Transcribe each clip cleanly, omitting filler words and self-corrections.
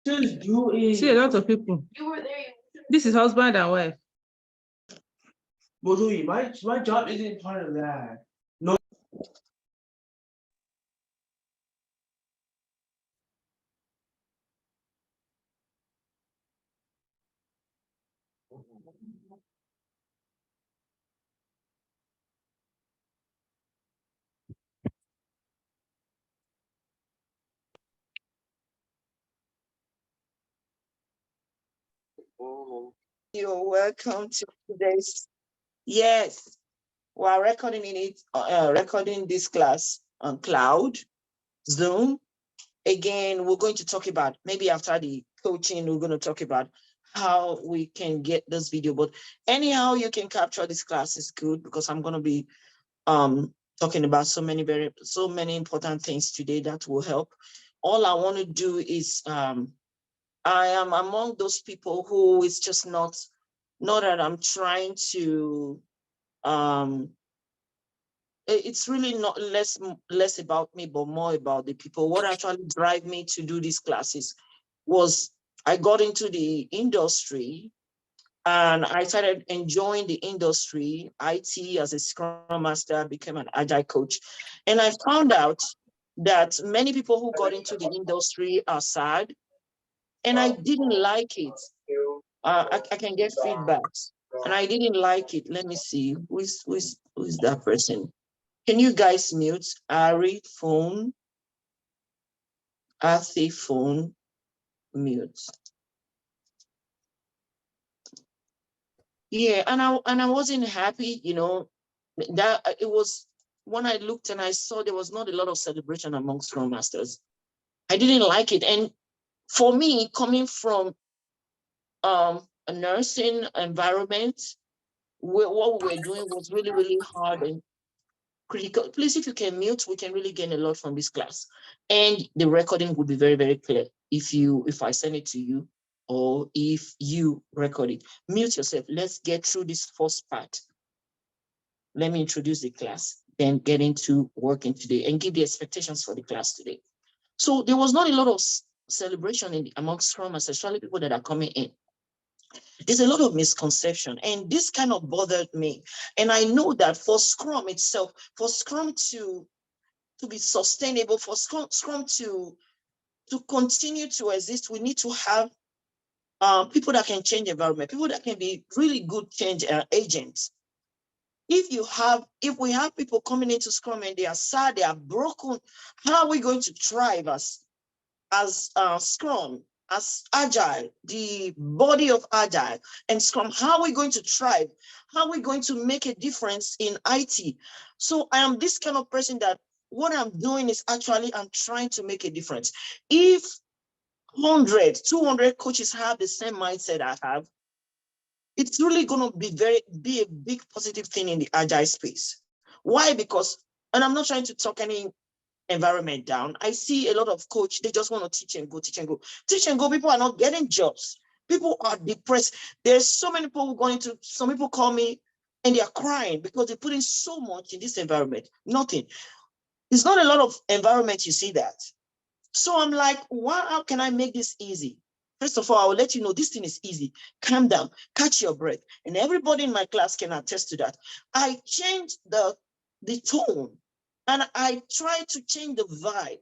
Just do it. See a lot of people. You were there. This is husband and wife. But my job isn't part of that. No. You're welcome to today's. Yes, we are recording this class on cloud, Zoom. Again, we're going to talk about, maybe after the coaching, we're going to talk about how we can get this video. But anyhow, you can capture this class is good, because I'm going to be talking about so many important things today that will help. All I want to do is I am among those people who is just not that I'm trying to it's really not less about me, but more about the people. What actually drive me to do these classes was I got into the industry and I started enjoying the industry, IT as a Scrum Master, became an Agile coach. And I found out that many people who got into the industry are sad, and I didn't like it. I can get feedbacks, and I didn't like it. Let me see, who is that person? Can you guys mute Ari phone? Arthi phone mute. Yeah, and I wasn't happy, you know, that it was when I looked and I saw there was not a lot of celebration among Scrum Masters. I didn't like it. And for me, coming from a nursing environment, where what we were doing was really, really hard and critical. Please, if you can mute, we can really gain a lot from this class. And the recording will be very, very clear if I send it to you, or if you record it. Mute yourself. Let's get through this first part. Let me introduce the class, then get into working today and give the expectations for the class today. So there was not a lot of celebration among Scrum Masters, especially people that are coming in. There's a lot of misconception, and this kind of bothered me. And I know that for Scrum itself, for Scrum to be sustainable, for Scrum to continue to exist, we need to have people that can change environment, people that can be really good change agents. If we have people coming into Scrum and they are sad, they are broken, how are we going to thrive as Scrum, as Agile, the body of Agile and Scrum? How are we going to thrive? How are we going to make a difference in IT? So I am this kind of person that what I'm doing is actually I'm trying to make a difference. If 100, 200 coaches have the same mindset I have, it's really going to be a big positive thing in the Agile space. Why? Because, and I'm not trying to talk any environment down. I see a lot of coach, they just want to teach and go, teach and go. Teach and go, people are not getting jobs. People are depressed. There's so many people going to, some people call me and they are crying because they put in so much in this environment. Nothing. It's not a lot of environment you see that. So I'm like, how can I make this easy? First of all, I will let you know this thing is easy. Calm down, catch your breath. And everybody in my class can attest to that. I changed the tone, and I try to change the vibe.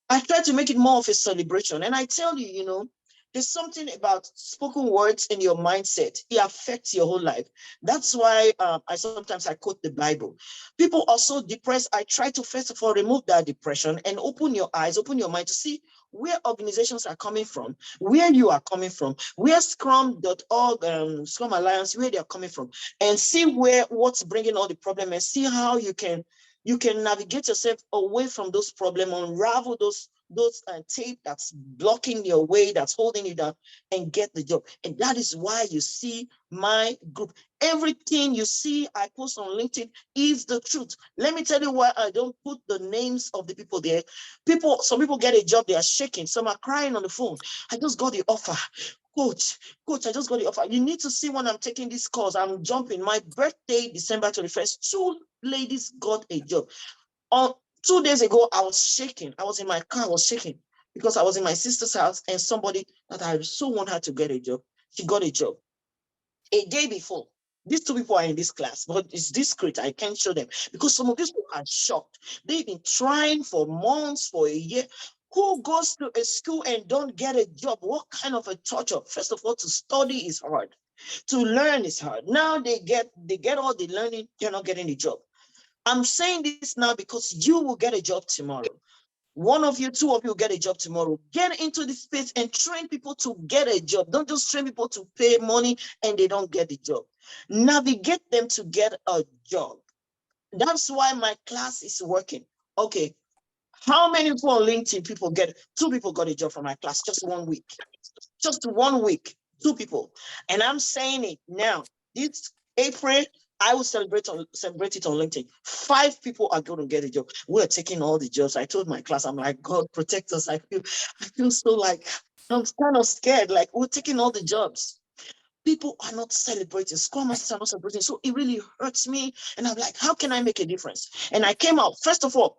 I try to make it more of a celebration. And I tell you, you know, there's something about spoken words in your mindset. It affects your whole life. That's why sometimes I quote the Bible. People are so depressed. I try to first of all remove that depression and open your eyes, open your mind to see where organizations are coming from, where you are coming from, where Scrum.org, Scrum Alliance, where they are coming from, and see what's bringing all the problem, and see how you can navigate yourself away from those problems, unravel those tape that's blocking your way, that's holding you down, and get the job. And that is why you see my group. Everything you see I post on LinkedIn is the truth. Let me tell you why I don't put the names of the people there. Some people get a job, they are shaking. Some are crying on the phone. I just got the offer. Coach, I just got the offer. You need to see when I'm taking this course. I'm jumping. My birthday, December 21st, 2 ladies got a job. 2 days ago, I was shaking. I was in my car, I was shaking. because I was in my sister's house and somebody that I so want her to get a job, she got a job. A day before, these two people are in this class, but it's discreet. I can't show them because some of these people are shocked. They've been trying for months, for a year. Who goes to a school and don't get a job? What kind of a torture? First of all, to study is hard. To learn is hard. Now they get all the learning, they're not getting a job. I'm saying this now because you will get a job tomorrow. One of you, two of you get a job tomorrow. Get into the space and train people to get a job. Don't just train people to pay money and they don't get the job. Navigate them to get a job. That's why my class is working. Okay. How many people on LinkedIn people get, 2 people got a job from my class, just 1 week. Just 1 week, 2 people. And I'm saying it now, this April, I will celebrate it on LinkedIn. 5 people are going to get a job. We're taking all the jobs. I told my class, I'm like, God protect us. I feel so like, I'm kind of scared. Like, we're taking all the jobs. People are not celebrating. Scrum Masters are not celebrating. So it really hurts me. And I'm like, how can I make a difference? And I came out, first of all,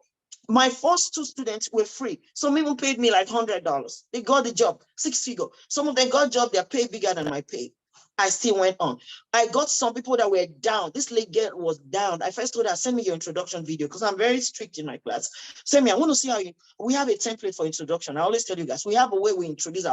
my first 2 students were free. Some even paid me like $100. They got the job, 6 figure. Some of them got job, their pay bigger than my pay. I still went on. I got some people that were down. This lady was down. I first told her, send me your introduction video because I'm very strict in my class. Send me, I want to see how we have a template for introduction. I always tell you guys, we have a way we introduce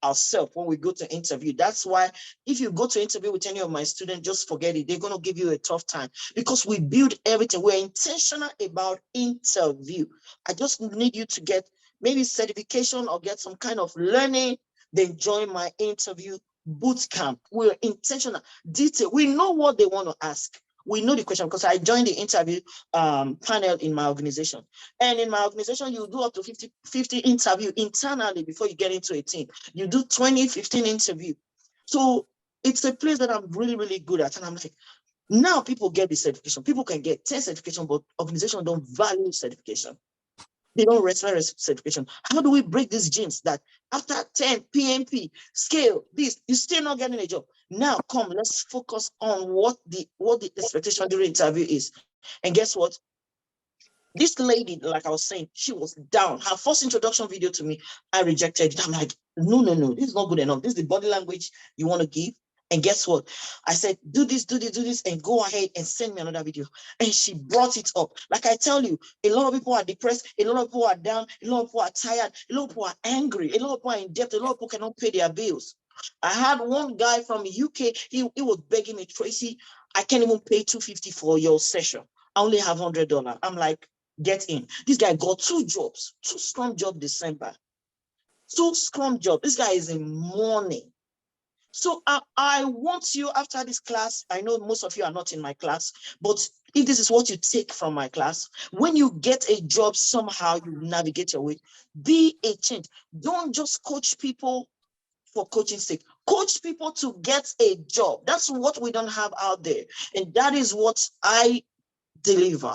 ourselves when we go to interview. That's why if you go to interview with any of my students, just forget it. They're going to give you a tough time because we build everything. We're intentional about interview. I just need you to get maybe certification or get some kind of learning, then join my interview boot camp. We're intentional, detail. We know what they want to ask. We know the question because I joined the interview panel in my organization. And in my organization, you do up to 50 interview internally before you get into a team. You do 20, 15 interview. So it's a place that I'm really, really good at. And I'm like, now people get the certification. People can get 10 certification, but organizations don't value certification. They don't respect certification. How do we break these genes that after 10 PMP scale this, you're still not getting a job? Now come, let's focus on what the expectation during interview is. And guess what? This lady, like I was saying, she was down. Her first introduction video to me, I rejected it. I'm like, no, this is not good enough. This is the body language you want to give. And guess what? I said, do this, and go ahead and send me another video. And she brought it up. Like I tell you, a lot of people are depressed. A lot of people are down. A lot of people are tired. A lot of people are angry. A lot of people are in debt. A lot of people cannot pay their bills. I had one guy from the UK. He was begging me, Tracy, I can't even pay $250 for your session. I only have $100. I'm like, get in. This guy got 2 jobs, 2 Scrum job December. 2 Scrum job. This guy is in mourning. So I want you after this class, I know most of you are not in my class, but if this is what you take from my class, when you get a job, somehow you navigate your way, be a change. Don't just coach people for coaching sake. Coach people to get a job. That's what we don't have out there. And that is what I deliver.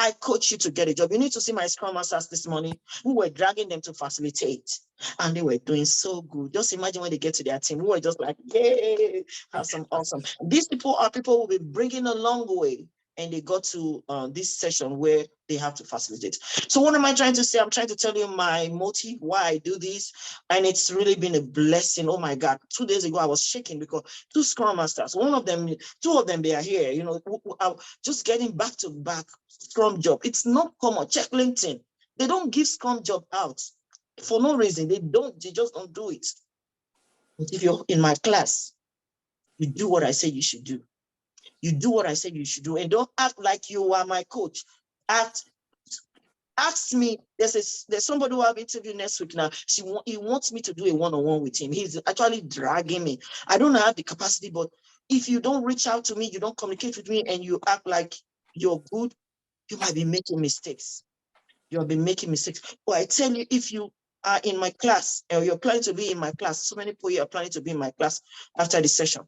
I coach you to get a job. You need to see my Scrum Masters this morning who were dragging them to facilitate. And they were doing so good. Just imagine when they get to their team, we were just like, yay, awesome. These people are people who will be bringing a long way. And they got to this session where they have to facilitate. So what am I trying to say? I'm trying to tell you my motive, why I do this. And it's really been a blessing. Oh my God. 2 days ago, I was shaking because 2 Scrum Masters, 2 of them, they are here, just getting back to back Scrum job. It's not common. Check LinkedIn. They don't give Scrum job out for no reason. They just don't do it. But if you're in my class, you do what I say you should do. You do what I said you should do, and don't act like you are my coach. Ask me. There's somebody who I have interviewed next week now. He wants me to do a one-on-one with him. He's actually dragging me. I don't have the capacity, but if you don't reach out to me, you don't communicate with me, and you act like you're good, you might be making mistakes. You'll be making mistakes. But I tell you, if you are in my class, or you're planning to be in my class, so many people here are planning to be in my class after the session.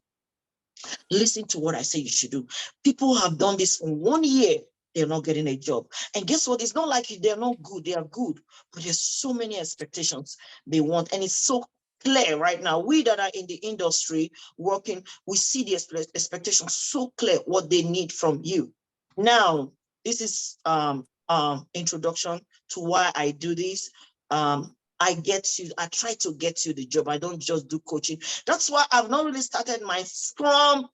Listen to what I say you should do. People have done this for 1 year. They're not getting a job. And guess what? It's not like they're not good. They are good. But there's so many expectations they want. And it's so clear right now. We that are in the industry working, we see the expectations so clear what they need from you. Now, this is introduction to why I do this. I try to get you the job. I don't just do coaching. That's why I've not really started my Scrum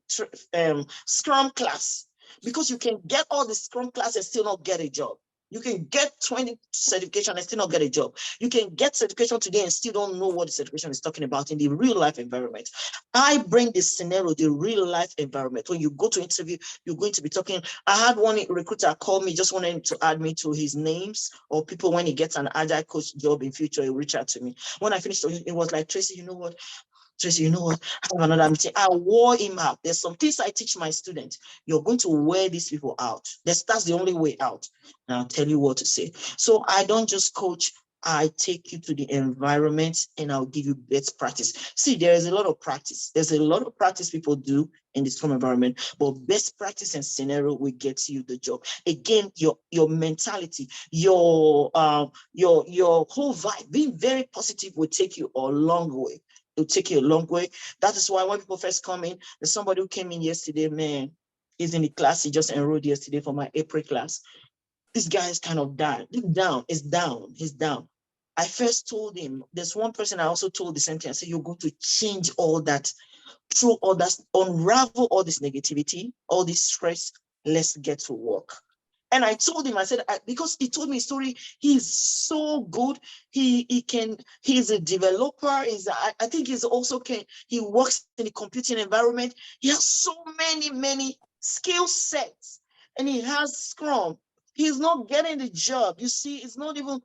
class, because you can get all the Scrum class and still not get a job. You can get 20 certification and still not get a job. You can get certification today and still don't know what the certification is talking about in the real life environment. I bring this scenario, the real life environment. When you go to interview, you're going to be talking. I had one recruiter call me, just wanted to add me to his names, or people when he gets an agile coach job in future, he'll reach out to me. When I finished, it was like, Tracy, you know what? Tracy, you know what? I have another meeting. I wore him out. There's some things I teach my students. You're going to wear these people out. That's the only way out. And I'll tell you what to say. So I don't just coach. I take you to the environment and I'll give you best practice. See, there is a lot of practice. There's a lot of practice people do in this Scrum environment, but best practice and scenario will get you the job. Again, your mentality, your whole vibe, being very positive will take you a long way. It'll take you a long way. That is why when people first come in, there's somebody who came in yesterday, man, he's in the class, he just enrolled yesterday for my April class. This guy is kind of down. He's down. I first told him, there's one person I also told the same thing. I said, you're going to change all that, through all that, unravel all this negativity, all this stress. Let's get to work. And I told him, I said, because he told me a story, he's so good. He's a developer. I think he works in the computing environment. He has so many skill sets, and he has Scrum. He's not getting the job. You see, it's not even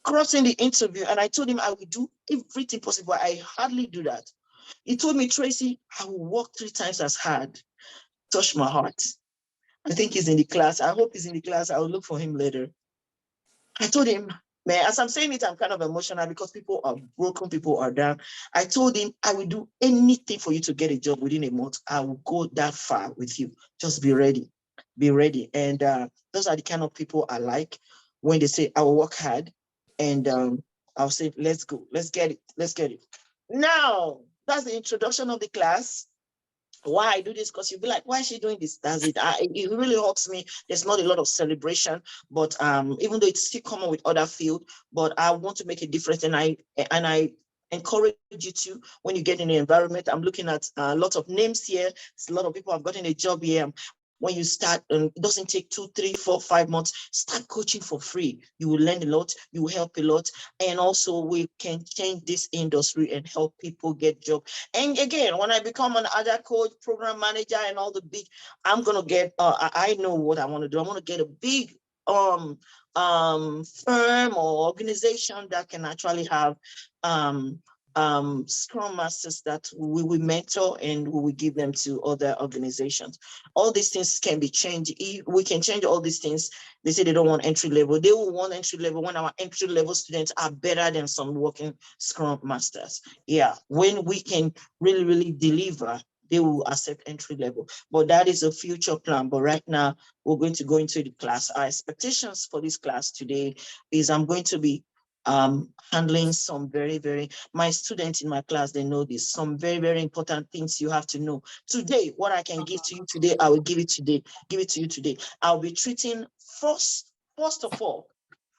crossing the interview. And I told him I would do everything possible. I hardly do that. He told me, Tracy, I will work 3 times as hard. Touch my heart. I think he's in the class. I hope he's in the class. I'll look for him later. I told him, man, as I'm saying it, I'm kind of emotional because people are broken, people are down. I told him, I will do anything for you to get a job within a month. I will go that far with you. Just be ready. Be ready. And those are the kind of people I like when they say, I will work hard. And I'll say, let's go. Let's get it. Now, that's the introduction of the class. Why I do this, because you'll be like, why is she doing this? Does it? It really helps me. There's not a lot of celebration, but even though it's still common with other field, but I want to make a difference, and I encourage you to, when you get in the environment. I'm looking at a lot of names here. There's a lot of people have gotten a job here. When you start, it doesn't take 2, 3, 4, 5 months. Start coaching for free. You will learn a lot. You will help a lot. And also, we can change this industry and help people get jobs. And again, when I become an agile coach, program manager, and all the big, I'm going to get, I know what I want to do. I want to get a big firm or organization that can actually have Scrum Masters that we will mentor, and we will give them to other organizations. All these things can be changed. We can change all these things. They say they don't want entry level. They will want entry level when our entry level students are better than some working Scrum Masters. Yeah, when we can really deliver, they will accept entry level. But that is a future plan. But right now, we're going to go into the class. Our expectations for this class today is I'm going to be handling some my students in my class, they know this, some very important things you have to know. Today, what I can give to you today, I will give it to you today. I'll be treating first of all,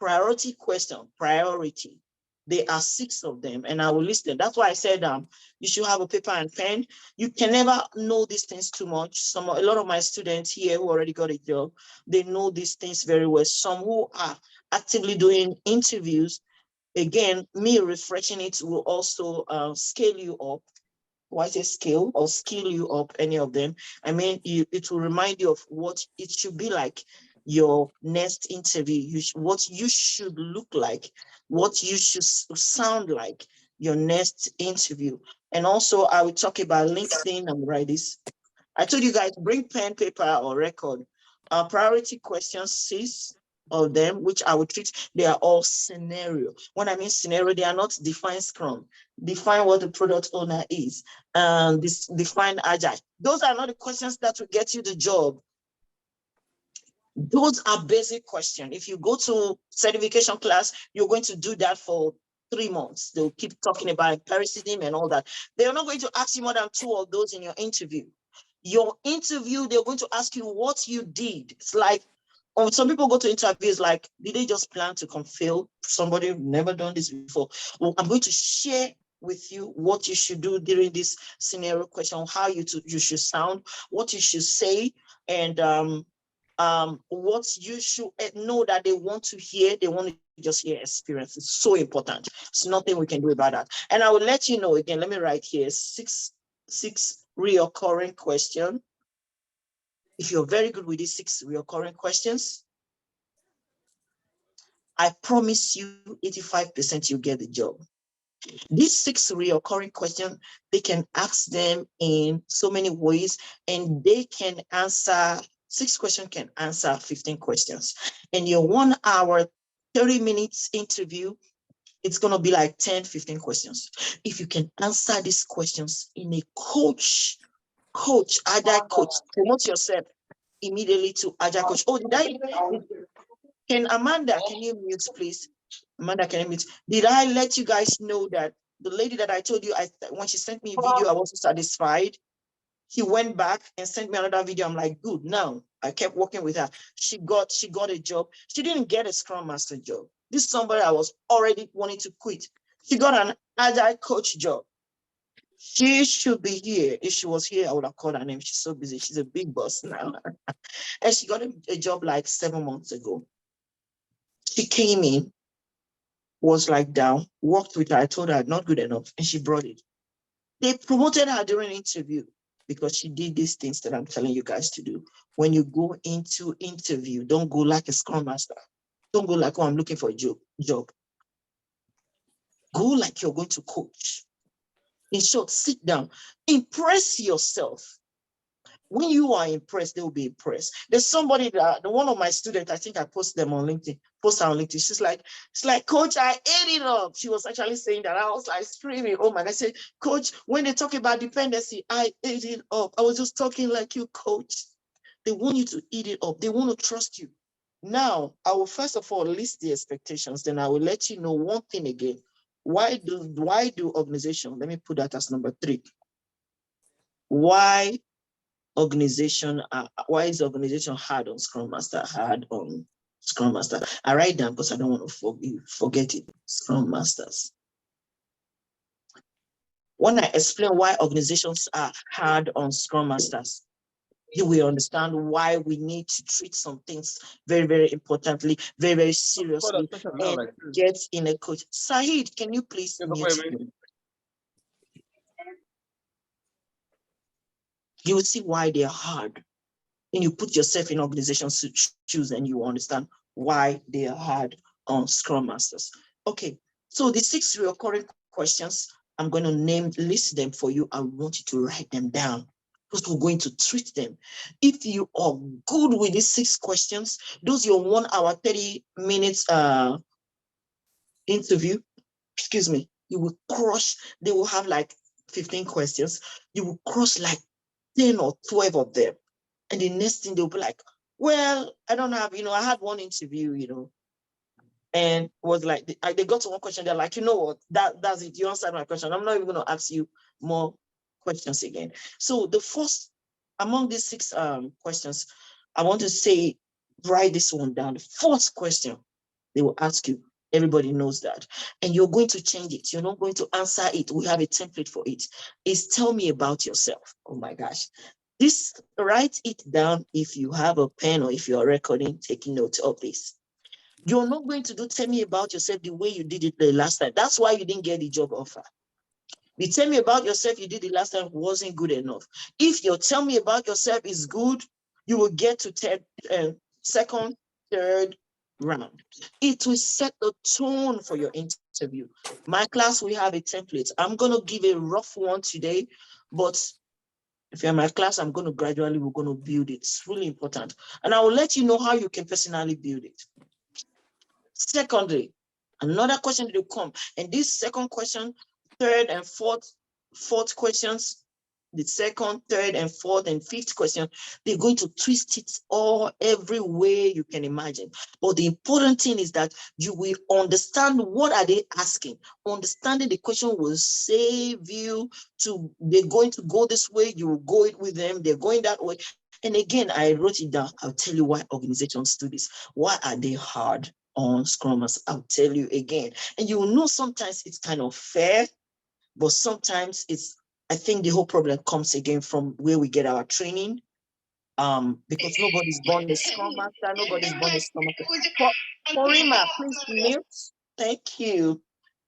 priority question, priority. There are 6 of them, and I will list them. That's why I said you should have a paper and pen. You can never know these things too much. A lot of my students here who already got a job, they know these things very well. Some who are actively doing interviews, again, me refreshing it will also scale you up. Why say scale or skill you up, any of them? I mean, it will remind you of what it should be like your next interview, what you should look like, what you should sound like your next interview. And also, I will talk about LinkedIn. I'm write this. I told you guys, bring pen, paper, or record. Priority questions, 6 of them, which I will treat, they are all scenario. When I mean scenario, they are not define Scrum, define what the product owner is, and define Agile. Those are not the questions that will get you the job. Those are basic questions. If you go to certification class, you're going to do that for 3 months. They'll keep talking about empiricism and all that. They're not going to ask you more than 2 of those in your interview. Your interview, they're going to ask you what you did. It's like or some people go to interviews like, did they just plan to come fail? Somebody who never done this before. Well, I'm going to share with you what you should do during this scenario question, how you should sound, what you should say, and what you should know that they want to hear. They want to just hear experience. It's so important. It's nothing we can do about that. And I will let you know again. Let me write here six reoccurring questions. If you're very good with these 6 reoccurring questions, I promise you 85% you get the job. These 6 reoccurring questions, they can ask them in so many ways, and they can answer, 6 questions can answer 15 questions. And your 1 hour, 30 minutes interview, it's going to be like 10, 15 questions. If you can answer these questions in a agile coach, promote yourself immediately to agile coach. Oh, can you mute, please? Amanda, can you mute? Did I let you guys know that the lady that I told you, when she sent me a video, I wasn't satisfied. She went back and sent me another video. I'm like, good. Now I kept working with her. She got a job. She didn't get a Scrum Master job. This is somebody I was already wanting to quit. She got an agile coach job. She should be here. If she was here, I would have called her name. She's so busy. She's a big boss now. And she got a job like 7 months ago. She came in, was like down, worked with her. I told her not good enough, and she brought it. They promoted her during the interview because she did these things that I'm telling you guys to do. When you go into interview, don't go like a Scrum Master. Don't go like, oh, I'm looking for a job. Go like you're going to coach. In short, sit down, impress yourself. When you are impressed, they will be impressed. There's somebody that one of my students, I think I posted them on LinkedIn, She's like, coach, I ate it up. She was actually saying that. I was like screaming, oh my God. I said, coach, when they talk about dependency, I ate it up. I was just talking like you, coach. They want you to eat it up. They want to trust you. Now, I will first of all list the expectations. Then I will let you know one thing again. Why do organization? Let me put that as number 3. Why is organization hard on Scrum Master? I write down because I don't want to forget it. Scrum Masters. When I explain why organizations are hard on Scrum Masters, you will understand why we need to treat some things very, very importantly, very, very seriously, and get in a coach. Saeed, can you please mute me? You will see why they are hard. And you put yourself in organization's shoes and you understand why they are hard on Scrum Masters. Okay, so the 6 recurring questions, I'm going to list them for you. I want you to write them down because we're going to treat them. If you are good with these 6 questions, those your 1 hour, 30 minutes interview, you will crush. They will have like 15 questions. You will crush like 10 or 12 of them. And the next thing they'll be like, well, I don't have, I had one interview, and was like, they got to one question. They're like, you know what, that's it. You answered my question. I'm not even going to ask you more questions again. So the first, among these 6 questions, I want to say, write this one down. The first question they will ask you, everybody knows that. And you're going to change it. You're not going to answer it. We have a template for it. Is tell me about yourself. Oh my gosh. Write it down if you have a pen or if you're recording, taking notes of this. You're not going to tell me about yourself the way you did it the last time. That's why you didn't get the job offer. You tell me about yourself you did it last time wasn't good enough. If your tell me about yourself is good, you will get to second, third round. It will set the tone for your interview. My class, we have a template. I'm going to give a rough one today, but if you're in my class, we're going to build it. It's really important. And I will let you know how you can personally build it. Secondly, another question will come. And this second question, third and fourth questions, the second, third, and fourth, and fifth question, they're going to twist it every way you can imagine. But the important thing is that you will understand what are they asking. Understanding the question will save you they're going to go this way, you will go it with them, they're going that way. And again, I wrote it down. I'll tell you why organizations do this. Why are they hard on Scrum Masters? I'll tell you again. And you will know sometimes it's kind of fair, but sometimes I think the whole problem comes again from where we get our training. Because nobody's born a Scrum Master, nobody's born a Scrum Master. Porima, please mute. Thank you.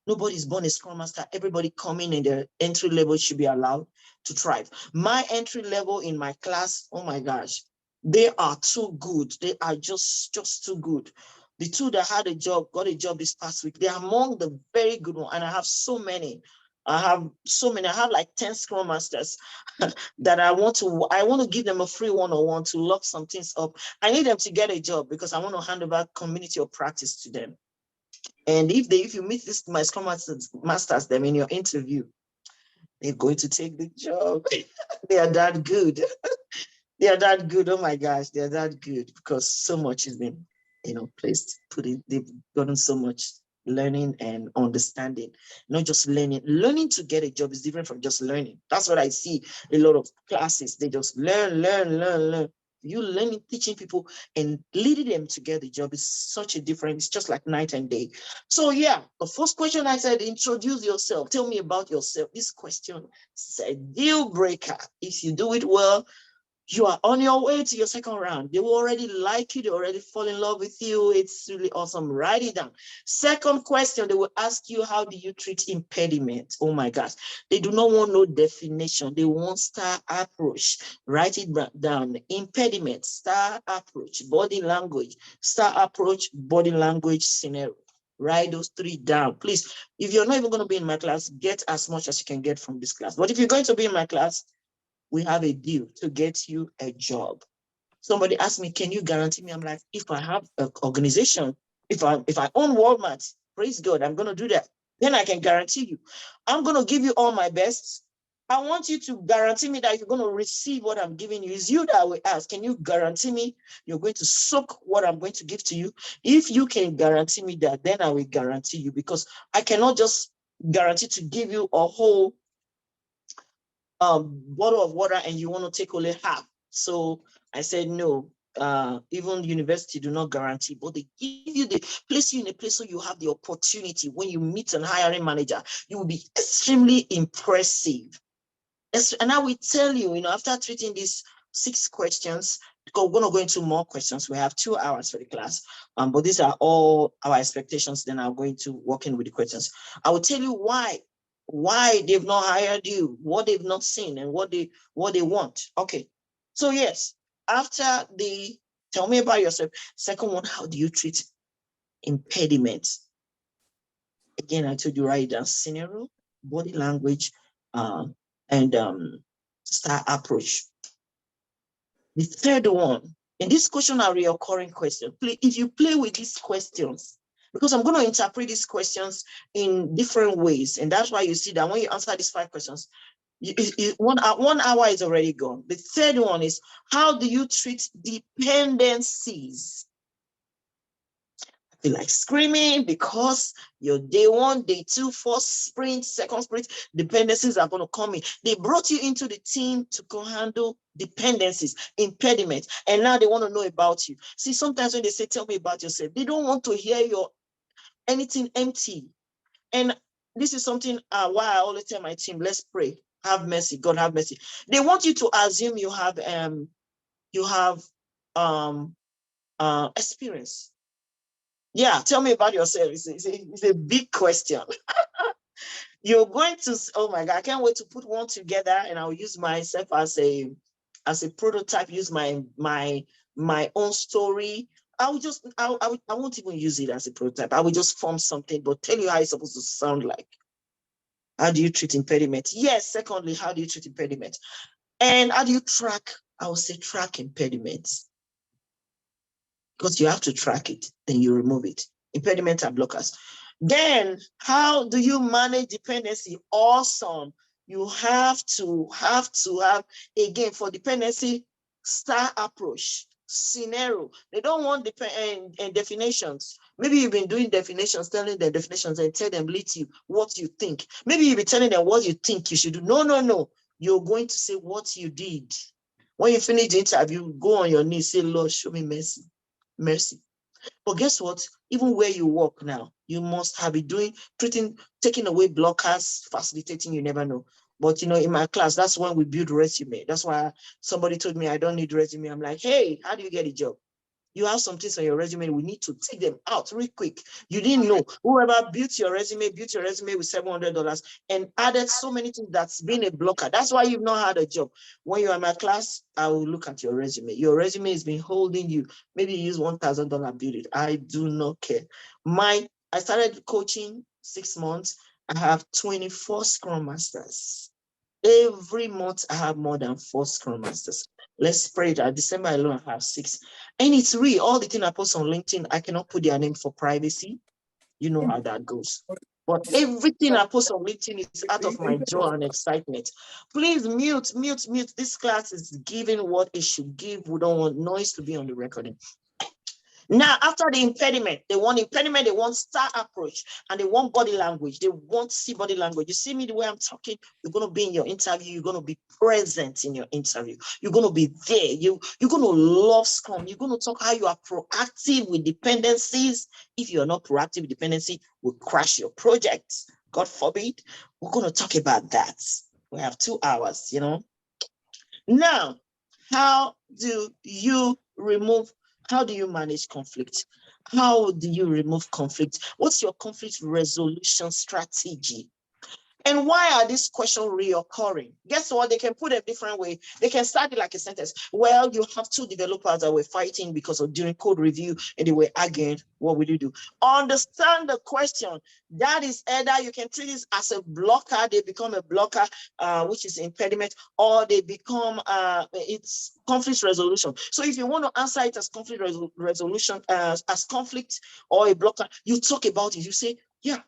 Nobody's born a Scrum Master. Everybody coming in their entry level should be allowed to thrive. My entry level in my class, oh my gosh, they are too good. They are just too good. The two that had a job, got a job this past week, they're among the very good ones. And I have so many. I have like 10 Scrum Masters that I want to give them a free one-on-one to lock some things up. I need them to get a job because I want to hand over community of practice to them. And if you meet my Scrum Masters them in your interview, they're going to take the job. They are that good. They are that good. Oh my gosh, they are that good because so much has been, placed, put in. They've gotten so much learning and understanding, not just learning. Learning to get a job is different from just learning. That's what I see a lot of classes. They just learn. You learning, teaching people and leading them to get the job is such a difference. It's just like night and day. So yeah, the first question I said, introduce yourself. Tell me about yourself. This question is a deal breaker. If you do it well, you are on your way to your second round. They will already like you. They already fall in love with you. It's really awesome. Write it down. Second question, they will ask you, how do you treat impediment? Oh my gosh. They do not want no definition. They want star approach. Write it down. Impediment, star approach, body language, star approach, body language, scenario. Write those three down. Please, if you're not even going to be in my class, get as much as you can get from this class. But if you're going to be in my class, we have a deal to get you a job. Somebody asked me, can you guarantee me? I'm like, if I have an organization, if I own Walmart, praise God, I'm going to do that. Then I can guarantee you. I'm going to give you all my best. I want you to guarantee me that you're going to receive what I'm giving you. It's you that will ask, can you guarantee me you're going to soak what I'm going to give to you? If you can guarantee me that, then I will guarantee you, because I cannot just guarantee to give you a whole bottle of water and you want to take only half. So I said, no, even university do not guarantee, but they give you, they place you in a place so you have the opportunity. When you meet an hiring manager, you will be extremely impressive. And I will tell you, after treating these 6 questions, because we're going to go into more questions. We have 2 hours for the class, but these are all our expectations. Then I'm going to walk in with the questions. I will tell you why they've not hired you, what they've not seen, and what they want. Okay, so yes, after the tell me about yourself. Second one, how do you treat impediments? Again, I told you, write down scenario, body language, and star approach. The third one, and this question are recurring question. If you play with these questions, because I'm going to interpret these questions in different ways, and that's why you see that when you answer these 5 questions, 1 hour is already gone. The third one is, how do you treat dependencies? I feel like screaming because your day 1, day 2, first sprint, second sprint, dependencies are going to come in. They brought you into the team to go handle dependencies, impediments, and now they want to know about you. See, sometimes when they say, tell me about yourself, they don't want to hear anything empty. And this is something why I always tell my team, let's pray, have mercy, God have mercy. They want you to assume you have experience. Yeah, tell me about yourself. It's a big question. You're going to, oh my God, I can't wait to put one together, and I'll use myself as a prototype, use my own story. I won't even use it as a prototype. I will just form something, but tell you how it's supposed to sound like. How do you treat impediment? Yes, secondly, how do you treat impediment? And how do you track? I would say track impediments. Because you have to track it, then you remove it. Impediments are blockers. Then, how do you manage dependency? Awesome. You have to have, again, for dependency, star approach, scenario. They don't want definitions. Maybe you've been doing definitions, telling them definitions, and tell them literally what you think. Maybe you'll be telling them what you think you should do. No. You're going to say what you did. When you finish the interview, go on your knees, say, Lord, show me mercy, mercy. But guess what? Even where you work now, you must have it taking away blockers, facilitating, you never know. But you know, in my class, that's when we build resume. That's why somebody told me I don't need resume. I'm like, hey, how do you get a job? You have some things on your resume, we need to take them out real quick. You didn't know. Whoever built your resume with $700 and added so many things that's been a blocker. That's why you've not had a job. When you're in my class, I will look at your resume. Your resume has been holding you. Maybe you use $1,000, build it. I do not care. I started coaching 6 months. I have 24 Scrum Masters. Every month, I have more than 4 Scrum Masters. Let's spread that. December alone, I have 6. And it's real. All the things I post on LinkedIn, I cannot put their name for privacy. You know how that goes. But everything I post on LinkedIn is out of my joy and excitement. Please mute. This class is giving what it should give. We don't want noise to be on the recording. Now, after the impediment, they want star approach, and they want body language. They want to see body language. You see me the way I'm talking, you're going to be in your interview. You're going to be present in your interview. You're going to be there. You're going to love Scrum. You're going to talk how you are proactive with dependencies. If you're not proactive with dependency, will crash your project. God forbid. We're going to talk about that. We have 2 hours, you know. Now, how do you manage conflict? How do you remove conflict? What's your conflict resolution strategy? And why are these questions reoccurring? Guess what? They can put it a different way. They can start it like a sentence. Well, you have 2 developers that were fighting because of during code review and they were arguing. What will you do? Understand the question. That is either you can treat this as a blocker, they become a blocker, which is impediment, or they become it's conflict resolution. So if you want to answer it as conflict resolution, as conflict or a blocker, you talk about it. You say, yeah,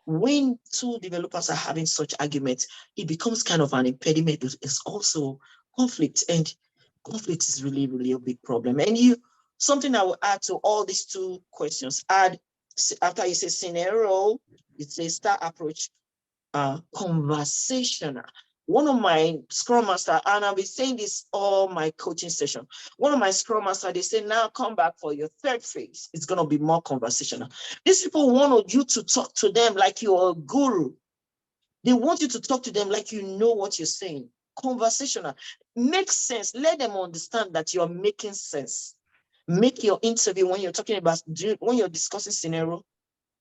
when 2 developers are having such arguments, it becomes kind of an impediment. It's also conflict, and conflict is really, really a big problem. And something I will add to all these 2 questions, after you say scenario, you say star approach, conversational. One of my Scrum Master, and I'll be saying this all my coaching session. One of my Scrum Master, they say, now come back for your 3rd phase. It's going to be more conversational. These people want you to talk to them like you're a guru. They want you to talk to them like you know what you're saying. Conversational. Make sense. Let them understand that you're making sense. Make your interview when you're talking about, when you're discussing scenario,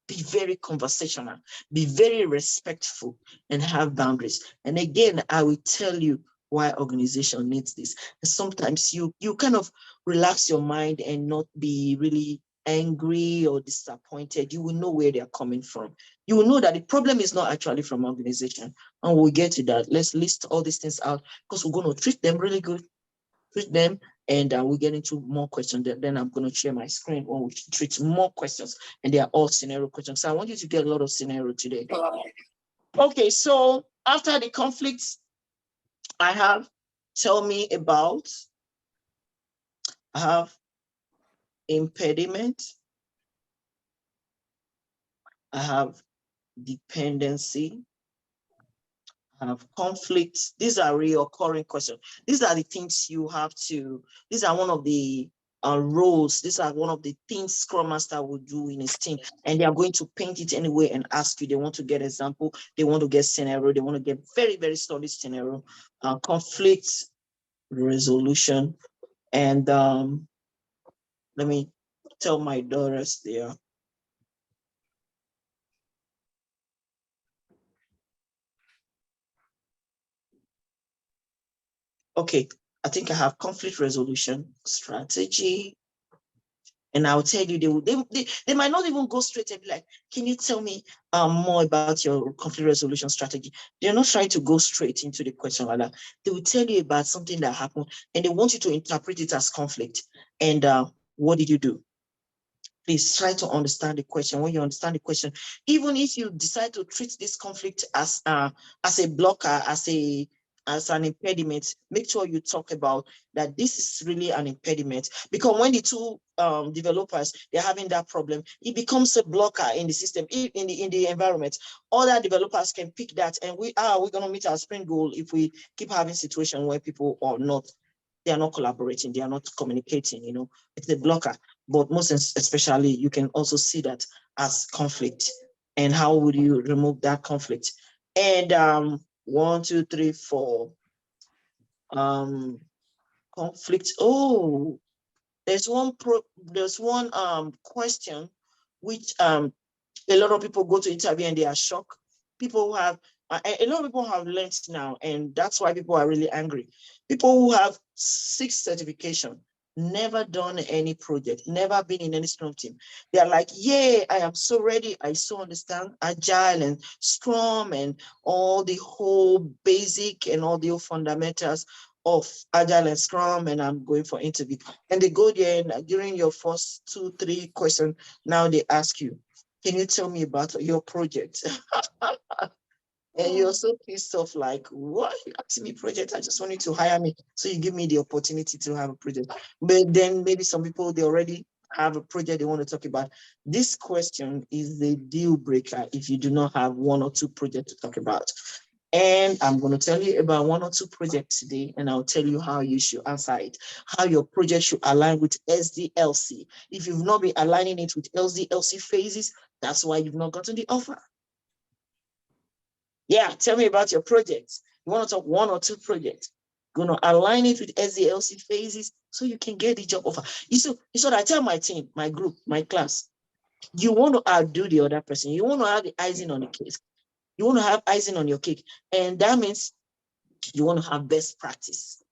be very conversational, be very respectful, and have boundaries. And again, I will tell you why organization needs this. And sometimes you kind of relax your mind and not be really angry or disappointed. You will know where they're coming from. You will know that the problem is not actually from organization. And we'll get to that. Let's list all these things out because we're going to treat them really good. Treat them, and we'll get into more questions. Then I'm going to share my screen when we treat more questions, and they are all scenario questions. So I want you to get a lot of scenario today. Okay, so after the conflicts, I have impediment, I have dependency, I have conflict. These are reoccurring questions. These are the things you have to, these are one of the roles. These are one of the things Scrum Master will do in his team. And they are going to paint it anyway and ask you. They want to get example. They want to get scenario. They want to get very, very solid scenario. Conflict resolution. And let me tell my daughters there. Okay, I think I have conflict resolution strategy. And I'll tell you, they might not even go straight and be like, can you tell me more about your conflict resolution strategy? They're not trying to go straight into the question like that. They will tell you about something that happened and they want you to interpret it as conflict. And what did you do? Please try to understand the question. When you understand the question, even if you decide to treat this conflict as a blocker, as an impediment, make sure you talk about that this is really an impediment. Because when the 2 developers, they're having that problem, it becomes a blocker in the system, in the environment. Other developers can pick that, and we're going to meet our sprint goal if we keep having situations where people are not they are not collaborating, they are not communicating, you know, it's a blocker. But most especially, you can also see that as conflict. And how would you remove that conflict? And 1, 2, 3, 4. Conflict. Oh, there's one question which a lot of people go to interview and they are shocked. People who have a lot of people have learned now, and that's why people are really angry. People who have 6 certification, never done any project, never been in any Scrum team. They are like, yeah, I am so ready. I so understand Agile and Scrum and all the whole basic and all the fundamentals of Agile and Scrum, and I'm going for interview. And they go there, and during your first 2, 3 questions, now they ask you, can you tell me about your project? And you're so pissed off, like, what? You asking me project? I just want you to hire me. So you give me the opportunity to have a project. But then maybe some people, they already have a project they want to talk about. This question is the deal breaker if you do not have 1 or 2 projects to talk about. And I'm going to tell you about 1 or 2 projects today, and I'll tell you how you should answer it, how your project should align with SDLC. If you've not been aligning it with SDLC phases, that's why you've not gotten the offer. Yeah, tell me about your projects. You want to talk 1 or 2 projects. Going to align it with SDLC phases so you can get the job offer. So I tell my team, my group, my class, you want to outdo the other person. You want to have the icing on the cake. You want to have icing on your cake. And that means you want to have best practice.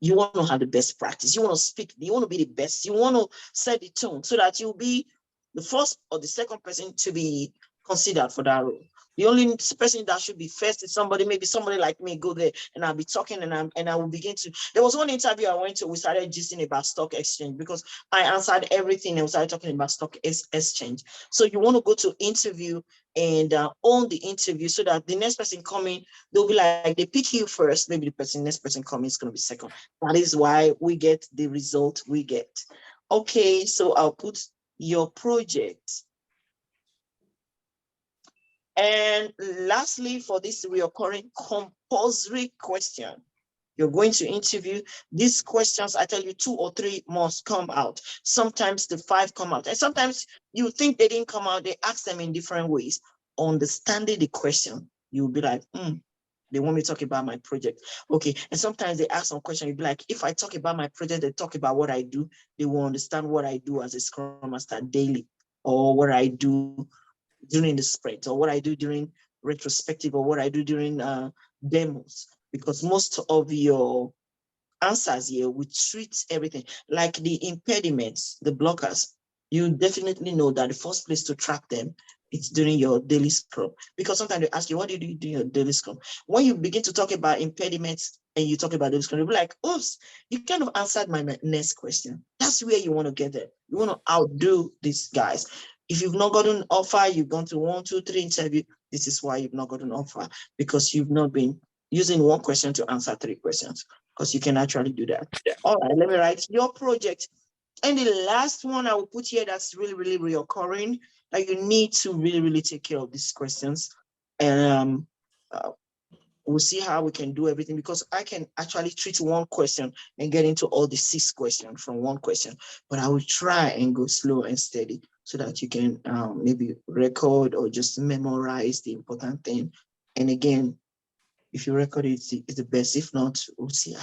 You want to have the best practice. You want to speak. You want to be the best. You want to set the tone so that you'll be the first or the second person to be considered for that role. The only person that should be first is maybe somebody like me, go there and I'll be talking and I will begin to. There was one interview I went to, we started gisting about stock exchange because I answered everything and we started talking about stock exchange. So you want to go to interview and own the interview so that the next person coming, they'll be like, they pick you first, maybe the next person coming is going to be second. That is why we get the result we get. Okay, so I'll put your project. And lastly, for this recurring compulsory question, you're going to interview. These questions, I tell you, 2 or 3 must come out. Sometimes the 5 come out. And sometimes you think they didn't come out, they ask them in different ways. Understanding the question, you'll be like, they want me to talk about my project. Okay. And sometimes they ask some question, you'll be like, if I talk about my project, they talk about what I do, they will understand what I do as a Scrum Master daily, or what I do during the sprint, or what I do during retrospective, or what I do during demos, because most of your answers here we treat everything like the impediments, the blockers. You definitely know that the first place to track them, it's during your daily Scrum, because sometimes they ask you, what do you do during your daily Scrum? When you begin to talk about impediments and you talk about daily Scrum, you'll be like, oops, you kind of answered my next question. That's where you want to get there. You want to outdo these guys. If you've not gotten an offer, you've gone to 1, 2, 3 interview, this is why you've not gotten an offer, because you've not been using 1 question to answer 3 questions, because you can actually do that. All right, let me write your project. And the last one I will put here that's really, really reoccurring, that you need to really, really take care of these questions. And we'll see how we can do everything, because I can actually treat 1 question and get into all the 6 questions from 1 question, but I will try and go slow and steady so that you can maybe record or just memorize the important thing. And again, if you record it, it's the best. If not, we'll see.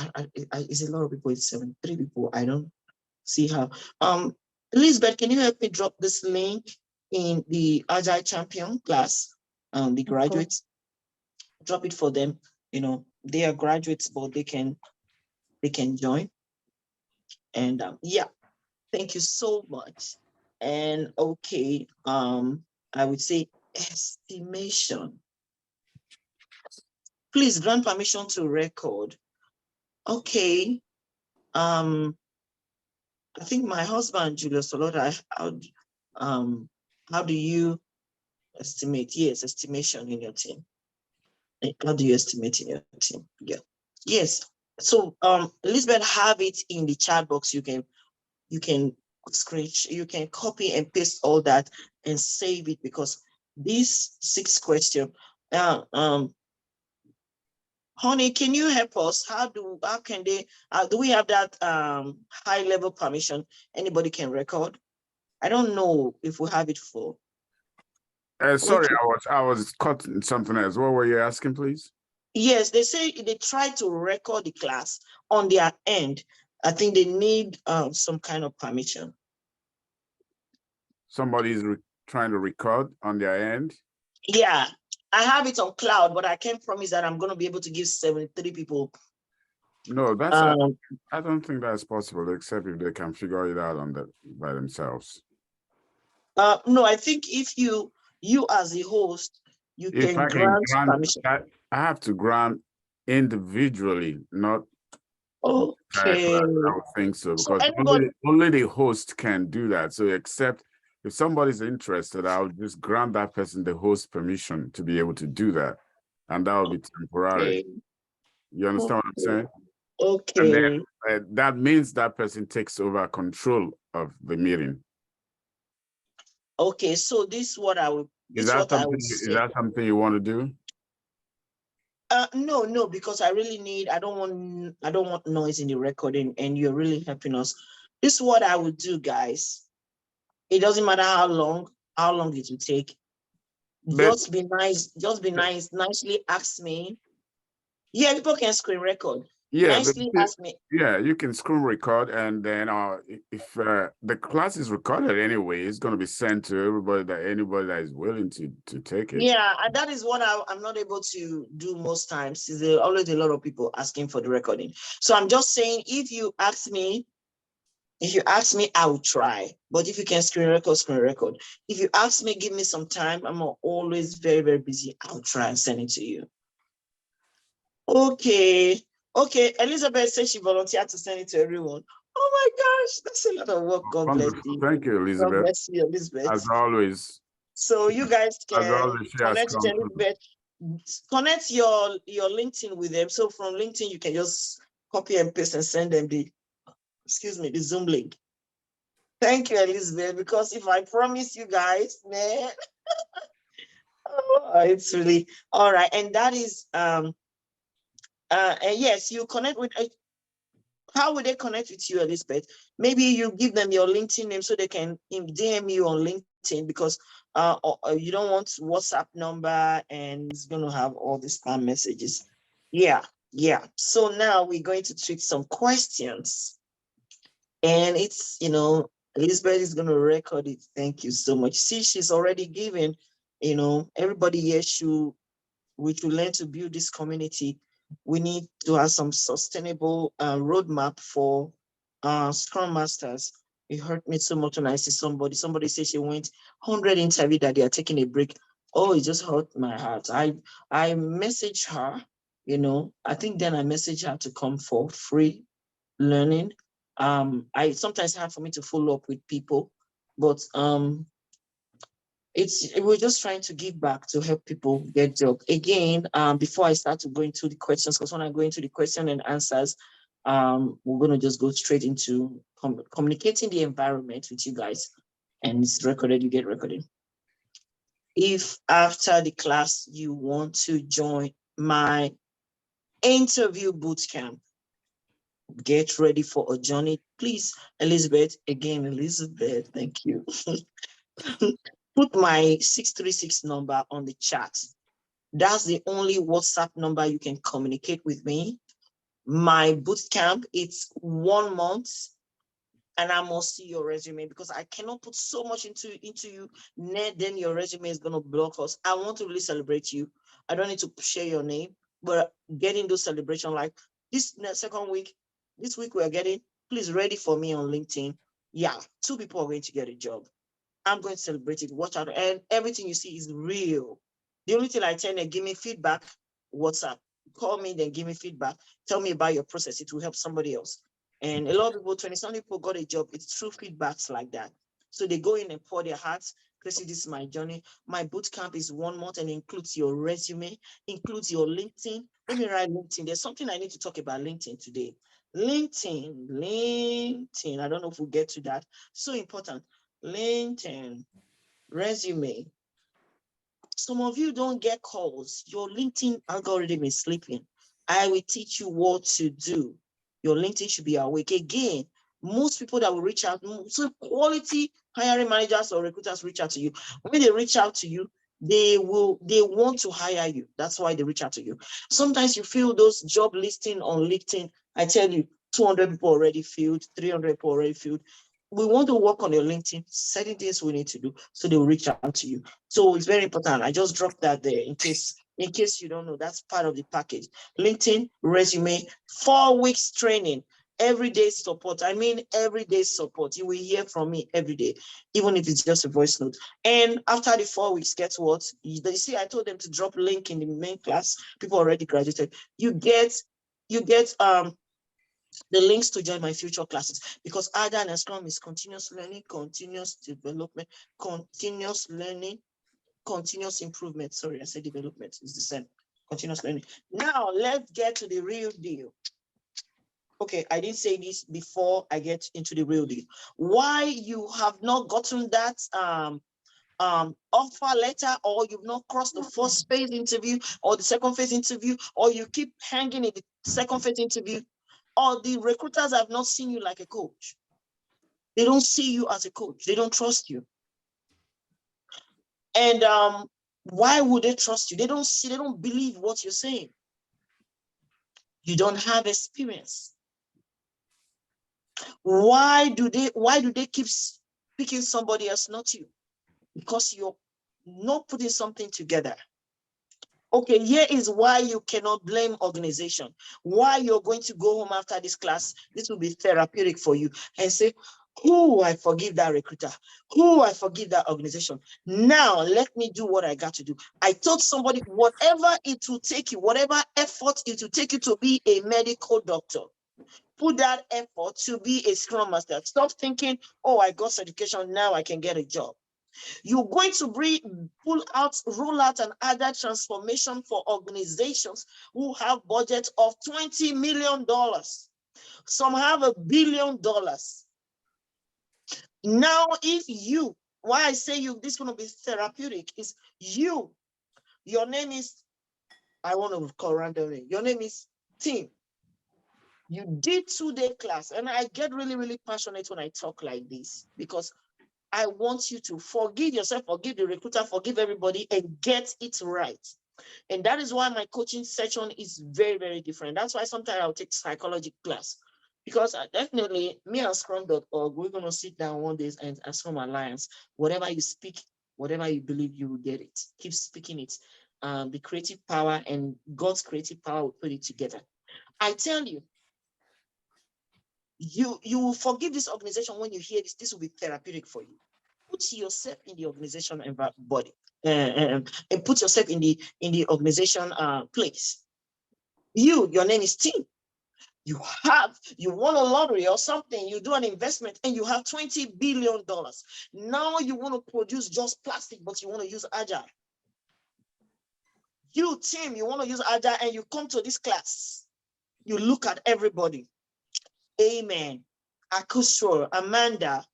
It's a lot of people. It's 73 people. I don't see how. Elizabeth, can you help me drop this link in the Agile Champion class? The graduates, drop it for them. You know, they are graduates, but they can join. And yeah, thank you so much. And okay, I would say estimation. Please grant permission to record. Okay. I think my husband, Julius Solota, how do you estimate? Yes, estimation in your team. How do you estimate in your team? Yeah. Yes. So Elizabeth, have it in the chat box. You can scratch, you can copy and paste all that and save it, because these 6 questions, Honey, can you help us? How can they, do we have that high level permission? Anybody can record? I don't know if we have it for. Sorry, Okay. I was caught in something else. What were you asking, please? Yes, they say they try to record the class on their end. I think they need some kind of permission. Somebody is trying to record on their end. Yeah, I have it on cloud, but I can't promise that I'm going to be able to give 73 people. No, that's I don't think that's possible, except if they can figure it out by themselves. No, I think if you as a host, you If can I can grant grant permission. I have to grant individually, not Okay. I would think so, So because anybody, only the host can do that. So except if somebody's interested, I'll just grant that person the host permission to be able to do that. And that will be temporary. okay. You understand what I'm saying? Okay. And then that means that person takes over control of the meeting. Okay, so this is what I would Is that something you want to do? No, because I really need, I don't want noise in the recording, and you're really helping us. This is what I would do, guys. It doesn't matter how long it will take. Just be nice, nicely ask me. Yeah, people can screen record. Yeah, Nicely ask me. Yeah, you can screen record, and then if the class is recorded anyway, it's going to be sent to anybody that is willing to take it. Yeah, and that is what I'm not able to do most times. There's always a lot of people asking for the recording. So I'm just saying, if you ask me, I will try. But if you can screen record. If you ask me, give me some time. I'm always very, very busy. I'll try and send it to you. Okay. Elizabeth says she volunteered to send it to everyone. Oh my gosh, that's a lot of work. God bless you. Thank you, Elizabeth. God bless you, Elizabeth. As always. So you guys can connect to Elizabeth. Connect your LinkedIn with them. So from LinkedIn, you can just copy and paste and send them the Zoom link. Thank you, Elizabeth, because if I promise you guys, man, it's really all right. And that is yes, you connect with how would they connect with you, Elizabeth? Maybe you give them your LinkedIn name so they can DM you on LinkedIn, because you don't want WhatsApp number and it's going to have all the spam messages. Yeah. So now we're going to treat some questions. And it's, Elizabeth is going to record it. Thank you so much. See, she's already given, everybody here we should learn to build this community. We need to have some sustainable roadmap for Scrum Masters. It hurt me so much when I see somebody said she went 100 interview that they are taking a break. Oh, it just hurt my heart. I messaged her, I think then I messaged her to come for free learning. I sometimes hard for me to follow up with people, but we're just trying to give back to help people get job. Again, before I start to go into the questions, because when I go into the question and answers, we're going to just go straight into communicating the environment with you guys, and it's recorded, you get recorded. If after the class you want to join my interview bootcamp, get ready for a journey, please, Elizabeth, thank you. Put my 636 number on the chat. That's the only WhatsApp number you can communicate with me. My bootcamp, it's 1 month, and I must see your resume, because I cannot put so much into you, then your resume is going to block us. I want to really celebrate you. I don't need to share your name, but getting those celebrations like this second week, this week we're getting, please ready for me on LinkedIn. Yeah, 2 people are going to get a job. I'm going to celebrate it. Watch out. And everything you see is real. The only thing I tell you, give me feedback, WhatsApp. Call me, then give me feedback. Tell me about your process. It will help somebody else. And a lot of people, 20-some people got a job. It's through feedbacks like that. So they go in and pour their hearts. Chrissy, this is my journey. My boot camp is 1 month and includes your resume, includes your LinkedIn. Let me write LinkedIn. There's something I need to talk about LinkedIn today. LinkedIn. I don't know if we'll get to that. So important. LinkedIn, resume. Some of you don't get calls. Your LinkedIn algorithm is sleeping. I will teach you what to do. Your LinkedIn should be awake. Again, most people that will reach out, so quality hiring managers or recruiters reach out to you. When they reach out to you, they want to hire you. That's why they reach out to you. Sometimes you feel those job listing on LinkedIn. I tell you, 200 people already filled, 300 people already filled. We want to work on your LinkedIn, certain things we need to do, so they will reach out to you. So it's very important. I just dropped that there in case you don't know. That's part of the package. LinkedIn, resume, 4 weeks training, everyday support. I mean, everyday support. You will hear from me every day, even if it's just a voice note. And after the 4 weeks, guess what? You see, I told them to drop link in the main class. People already graduated. You get the links to join my future classes, because Agile and Scrum is continuous learning, continuous development, continuous learning, continuous improvement. Sorry, I said development is the same. Continuous learning. Now let's get to the real deal. Okay, I didn't say this before I get into the real deal. Why you have not gotten that offer letter, or you've not crossed the first phase interview or the second phase interview, or you keep hanging in the second phase interview, or the recruiters have not seen you like a coach. They don't see you as a coach. They don't trust you. And why would they trust you? They don't believe what you're saying. You don't have experience. Why do they keep picking somebody else, not you? Because you're not putting something together. Okay, here is why you cannot blame organization. Why you're going to go home after this class, this will be therapeutic for you, and say, "Oh, I forgive that recruiter. Oh, I forgive that organization. Now let me do what I got to do." I told somebody, whatever it will take you, whatever effort it will take you to be a medical doctor, put that effort to be a Scrum Master. Stop thinking, "Oh, I got certification, now I can get a job." You're going to roll out an Agile transformation for organizations who have budget of $20 million. Some have $1 billion. Now, why I say this is going to be therapeutic is your name is, I want to call randomly, your name is Tim. You did 2-day class, and I get really, really passionate when I talk like this, because I want you to forgive yourself, forgive the recruiter, forgive everybody, and get it right. And that is why my coaching session is very, very different. That's why sometimes I'll take psychology class, because definitely me and Scrum.org, we're going to sit down one day and Scrum Alliance, whatever you speak, whatever you believe, you will get it. Keep speaking it. The creative power and God's creative power will put it together. I tell you, you will forgive this organization when you hear this. This will be therapeutic for you. Put yourself in the organization body, and put yourself in the organization place. Your name is Tim. You won a lottery or something. You do an investment and you have $20 billion. Now you want to produce just plastic, but you want to use Agile. You, Tim, you want to use Agile, and you come to this class. You look at everybody. Amen. Akusro, Amanda,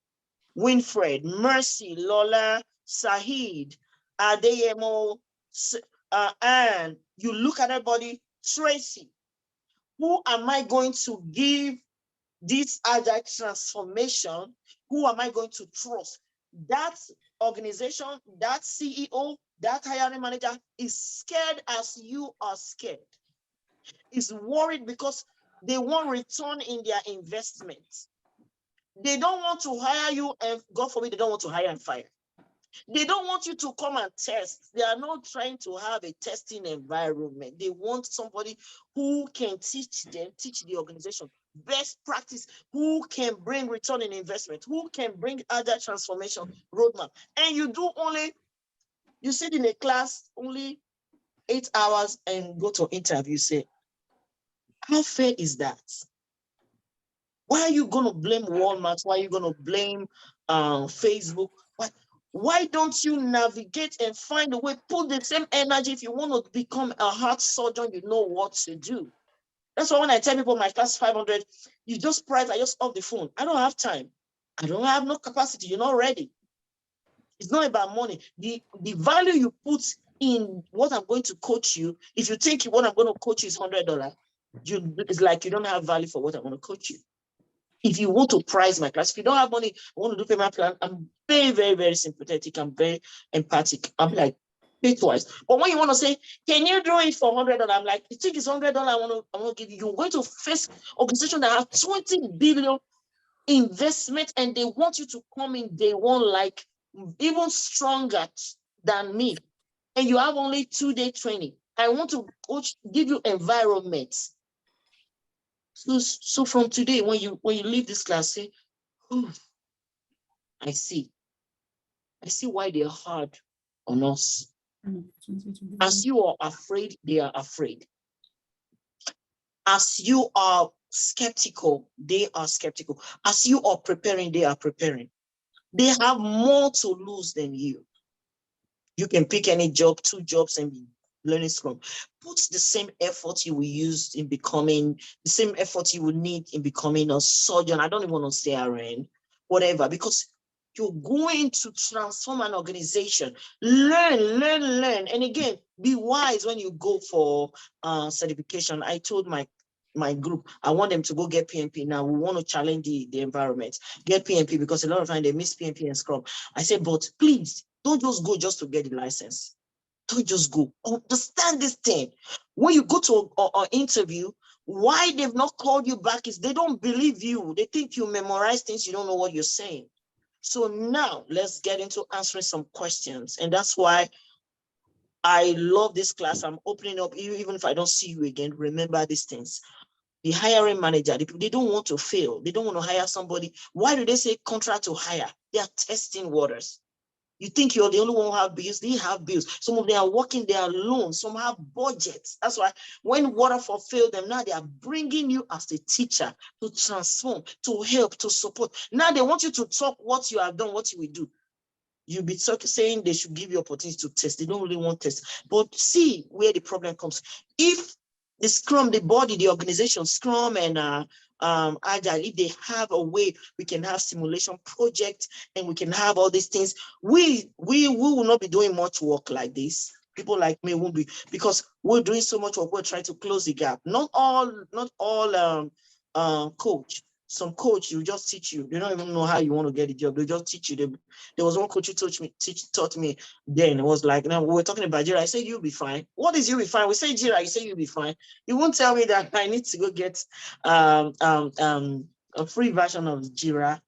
Winfred, Mercy, Lola, Sahid, Adeyemo, and you look at everybody. Tracy, who am I going to give this Agile transformation? Who am I going to trust? That organization, that CEO, that hiring manager is scared as you are scared. Is worried because they want return in their investment. They don't want to hire you, and God forbid, they don't want to hire and fire. They don't want you to come and test. They are not trying to have a testing environment. They want somebody who can teach the organization best practice, who can bring return in investment, who can bring Agile transformation roadmap. And you sit in a class only 8 hours and go to interview. Say, how fair is that? Why are you going to blame Walmart? Why are you going to blame Facebook? Why don't you navigate and find a way, put the same energy? If you want to become a heart surgeon, you know what to do. That's why when I tell people my class 500, you just price, I just off the phone. I don't have time. I don't have no capacity. You're not ready. It's not about money. The value you put in what I'm going to coach you, if you think what I'm going to coach you is $100, it's like you don't have value for what I'm going to coach you. If you want to price my class, if you don't have money, I want to do payment plan, I'm very, very, very sympathetic. I'm very empathic. I'm like, pay twice. But when you want to say, can you do it for $100? I'm like, you think it's $100? I want to give you. You're going to face organization that have 20 billion investment, and they want you to come in day one like even stronger than me. And you have only 2-day training. I want to coach, give you environment. So from today, when you leave this class, say, oh, I see why they're hard on us. As you are afraid, they are afraid. As you are skeptical, they are skeptical. As you are preparing, they are preparing. They have more to lose than you. You can pick any job, 2 jobs, and be learning Scrum. Put the same effort you will use in becoming, the same effort you will need in becoming a surgeon. I don't even want to say RN, whatever, because you're going to transform an organization. Learn. And again, be wise when you go for certification. I told my group, I want them to go get PMP. Now we want to challenge the environment. Get PMP, because a lot of times they miss PMP and Scrum. I said, but please, don't just go just to get the license. Don't just go. Understand this thing. When you go to an interview, why they've not called you back is they don't believe you. They think you memorize things, you don't know what you're saying. So now let's get into answering some questions. And that's why I love this class. I'm opening up, even if I don't see you again, remember these things. The hiring manager, they don't want to fail. They don't want to hire somebody. Why do they say contract to hire? They are testing waters. You think you're the only one who have bills? They have bills. Some of them are working their alone. Some have budgets. That's why when Waterfall failed them, now they are bringing you as a teacher to transform, to help, to support. Now they want you to talk what you have done, what you will do. You'll be saying they should give you opportunity to test. They don't really want tests. But see where the problem comes. If the Scrum, the body, the organization, Scrum and Agile, if they have a way we can have simulation projects and we can have all these things, we will not be doing much work like this. People like me won't be, because we're doing so much work. We're trying to close the gap. Not all coach. Some coach will just teach you. They don't even know how you want to get the job. They just teach you. There was one coach who taught me then. It was like, now we were talking about Jira. I said, you'll be fine. What is you'll be fine? We say Jira, you say you'll be fine. You won't tell me that I need to go get a free version of Jira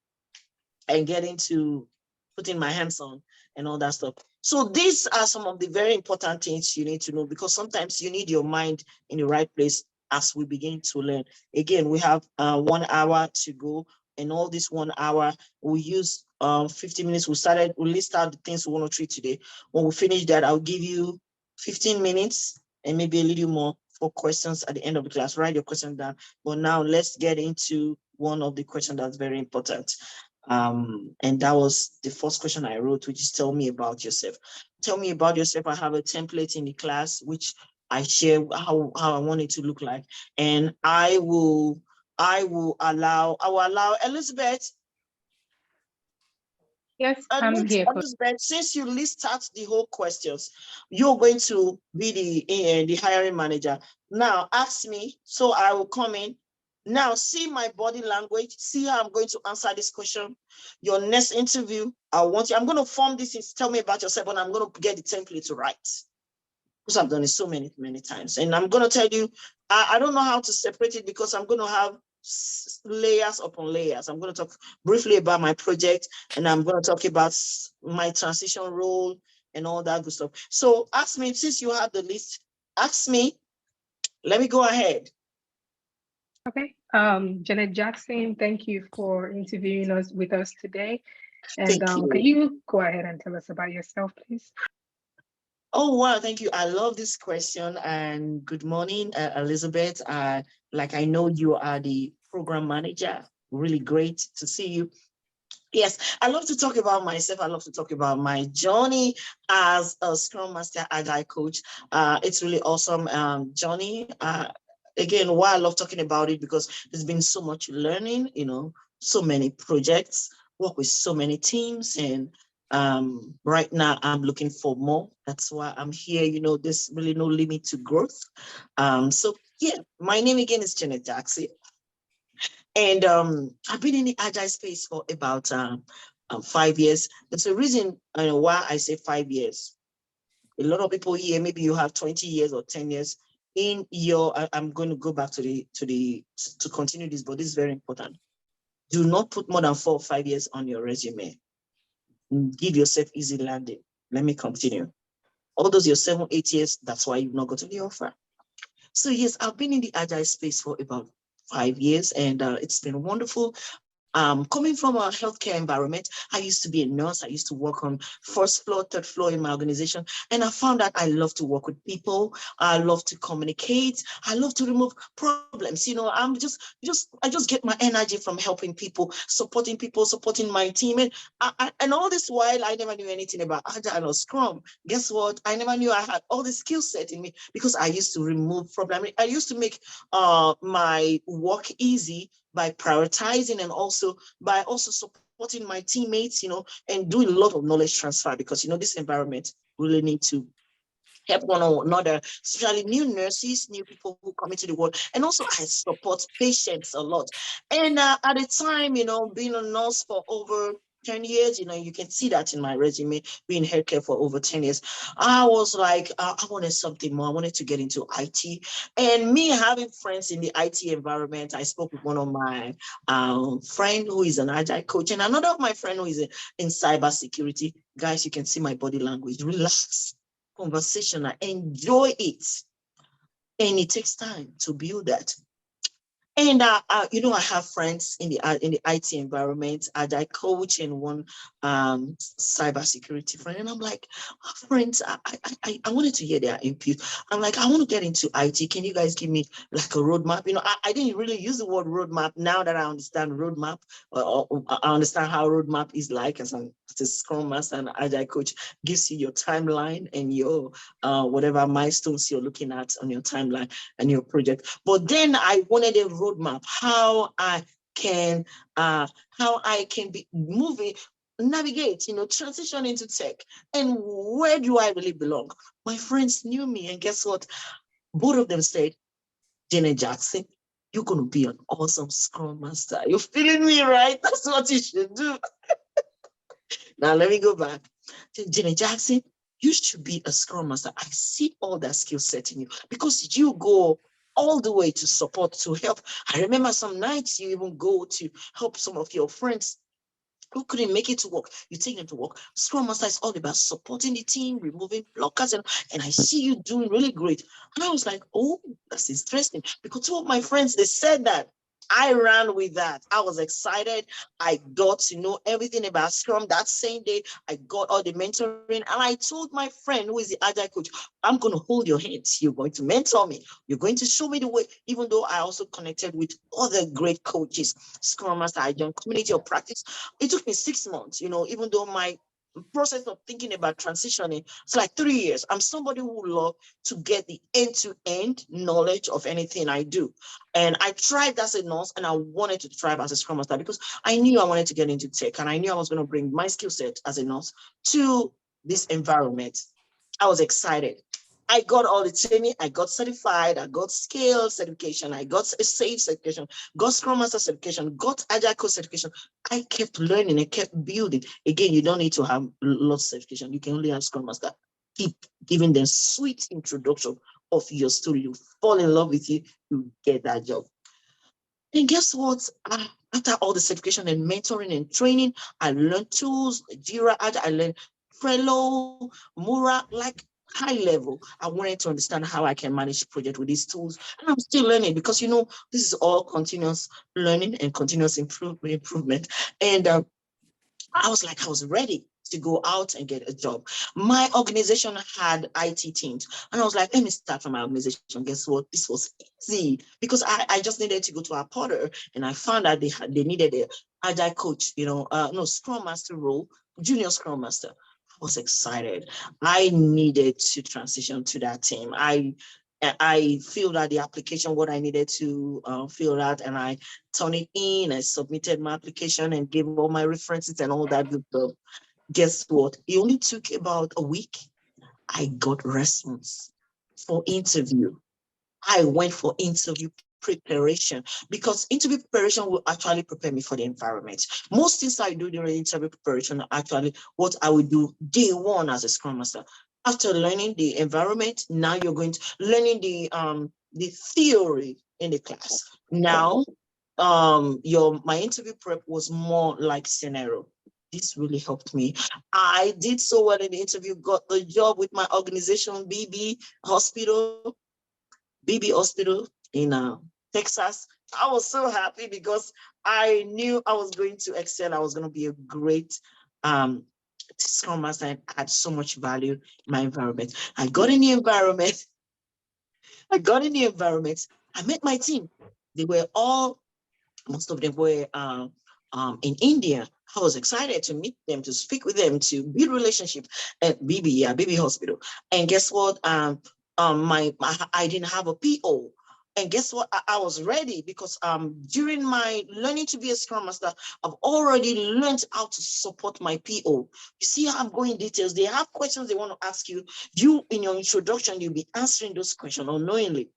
and get into putting my hands on and all that stuff. So these are some of the very important things you need to know, because sometimes you need your mind in the right place as we begin to learn. Again, we have 1 hour to go, and all this 1 hour, we use 50 minutes. We list out the things we want to treat today. When we finish that, I'll give you 15 minutes and maybe a little more for questions at the end of the class. Write your question down. But now let's get into one of the questions that's very important. And that was the first question I wrote, which is tell me about yourself. Tell me about yourself. I have a template in the class, which I share how I want it to look like. And I will allow Elizabeth. Yes, I'm here. Elizabeth, since you list out the whole questions, you're going to be the hiring manager. Now ask me, so I will come in. Now see my body language, see how I'm going to answer this question. Your next interview, I'm going to form this in, tell me about yourself, and I'm going to get the template to write. Because I've done it so many times. And I'm going to tell you, I don't know how to separate it, because I'm going to have layers upon layers. I'm going to talk briefly about my project, and I'm going to talk about my transition role and all that good stuff. So ask me, since you have the list, ask me. Let me go ahead. Okay. Janet Jackson, thank you for interviewing us with us today. And can you go ahead and tell us about yourself, please? Oh, wow. Thank you. I love this question. And good morning, Elizabeth. Like, I know you are the program manager. Really great to see you. Yes, I love to talk about myself. I love to talk about my journey as a Scrum Master Agile coach. It's really awesome journey. Again, why I love talking about it, because there's been so much learning, so many projects, work with so many teams, and Right now, I'm looking for more. That's why I'm here. You know, there's really no limit to growth. So yeah, my name again is Janet Jackson. And I've been in the agile space for about 5 years. There's a reason why I say 5 years. A lot of people here, maybe you have 20 years or 10 years in your, I'm going to go back to continue this, but this is very important. Do not put more than 4 or 5 years on your resume. Give yourself easy landing. Let me continue. All those your 7, 8 years, that's why you've not gotten the offer. So yes, I've been in the agile space for about 5 years, and it's been wonderful. Coming from a healthcare environment, I used to be a nurse. I used to work on first floor, third floor in my organization. And I found that I love to work with people. I love to communicate. I love to remove problems. You know, I just get my energy from helping people, supporting my team. And all this while, I never knew anything about Agile or Scrum. Guess what? I never knew I had all the skill set in me because I used to remove problems. I used to make my work easy by prioritizing and also by supporting my teammates, you know, and doing a lot of knowledge transfer because, you know, this environment really need to help one another, especially new nurses, new people who come into the world. And also I support patients a lot. And at the time, you know, being a nurse for over 10 years, you know, you can see that in my resume, being healthcare for over 10 years. I was like, I wanted something more. I wanted to get into IT. And me having friends in the IT environment, I spoke with one of my friend who is an agile coach and another of my friend who is in cybersecurity. Guys, you can see my body language. Relax. Conversation, I enjoy it, and it takes time to build that. And you know, I have friends in the IT environment. I coach and one cybersecurity friend, and I'm like, friends, I wanted to hear their input. I'm like, I want to get into IT. Can you guys give me like a roadmap? You know, I didn't really use the word roadmap. Now that I understand roadmap, I understand how roadmap is like as a Scrum Master and Agile coach, gives you your timeline and your whatever milestones you're looking at on your timeline and your project. But then I wanted a roadmap, how I can be moving, navigate, you know, transition into tech, and where do I really belong? My friends knew me, and guess what? Both of them said, Janet Jackson, you're going to be an awesome Scrum Master. You're feeling me, right? That's what you should do. Now let me go back. Janet Jackson, you should be a Scrum Master. I see all that skill set in you because you go all the way to support, to help. I remember some nights you even go to help some of your friends who couldn't make it to work. You take them to work. Scrum Master is all about supporting the team, removing blockers, and I see you doing really great. And I was like, oh, that's interesting. Because two of my friends, they said that. I ran with that. I was excited. I got to know everything about Scrum that same day. I got all the mentoring, and I told my friend who is the Agile coach, I'm going to hold your hands. You're going to mentor me. You're going to show me the way, even though I also connected with other great coaches, Scrum Master. I joined Community of Practice. It took me 6 months, you know, even though my process of thinking about transitioning, it's like 3 years. I'm somebody who love to get the end-to-end knowledge of anything I do. And I tried as a nurse and I wanted to thrive as a Scrum Master because I knew I wanted to get into tech and I knew I was going to bring my skill set as a nurse to this environment. I was excited. I got all the training, I got certified, I got scale certification, I got a SAFe certification, got Scrum Master certification, got Agile Coach certification. I kept learning, I kept building. Again, you don't need to have lots of certification. You can only have Scrum Master. Keep giving them sweet introduction of your story. You fall in love with you, you get that job. And guess what? After all the certification and mentoring and training, I learned tools, Jira, I learned Trello, Mura, like high level. I wanted to understand how I can manage project with these tools. And I'm still learning because, you know, this is all continuous learning and continuous improvement. And I was like, I was ready to go out and get a job. My organization had IT teams. And I was like, let me start from my organization. Guess what? This was easy because I just needed to go to our porter and I found that they needed an agile coach, you know, Scrum Master role, junior Scrum Master. I was excited. I needed to transition to that team. I filled out the application, what I needed to fill out, and I turned it in. I submitted my application and gave all my references and all that good stuff. Guess what? It only took about a week. I got response for interview. I went for interview preparation because interview preparation will actually prepare me for the environment. Most things I do during interview preparation are actually what I will do day one as a Scrum Master. After learning the environment, now you're going to learning the theory in the class. Now, my interview prep was more like scenario. This really helped me. I did so well in the interview, got the job with my organization, BB Hospital in Texas. I was so happy because I knew I was going to excel. I was going to be a great Scrum Master and add so much value in my environment. I got in the environment. I met my team. They were all, most of them were in India. I was excited to meet them, to speak with them, to build relationship at BB Hospital. And guess what? I didn't have a PO. And guess what? I was ready because during my learning to be a Scrum Master, I've already learned how to support my PO. You see how I'm going details. They have questions they want to ask you. You, in your introduction, you'll be answering those questions unknowingly.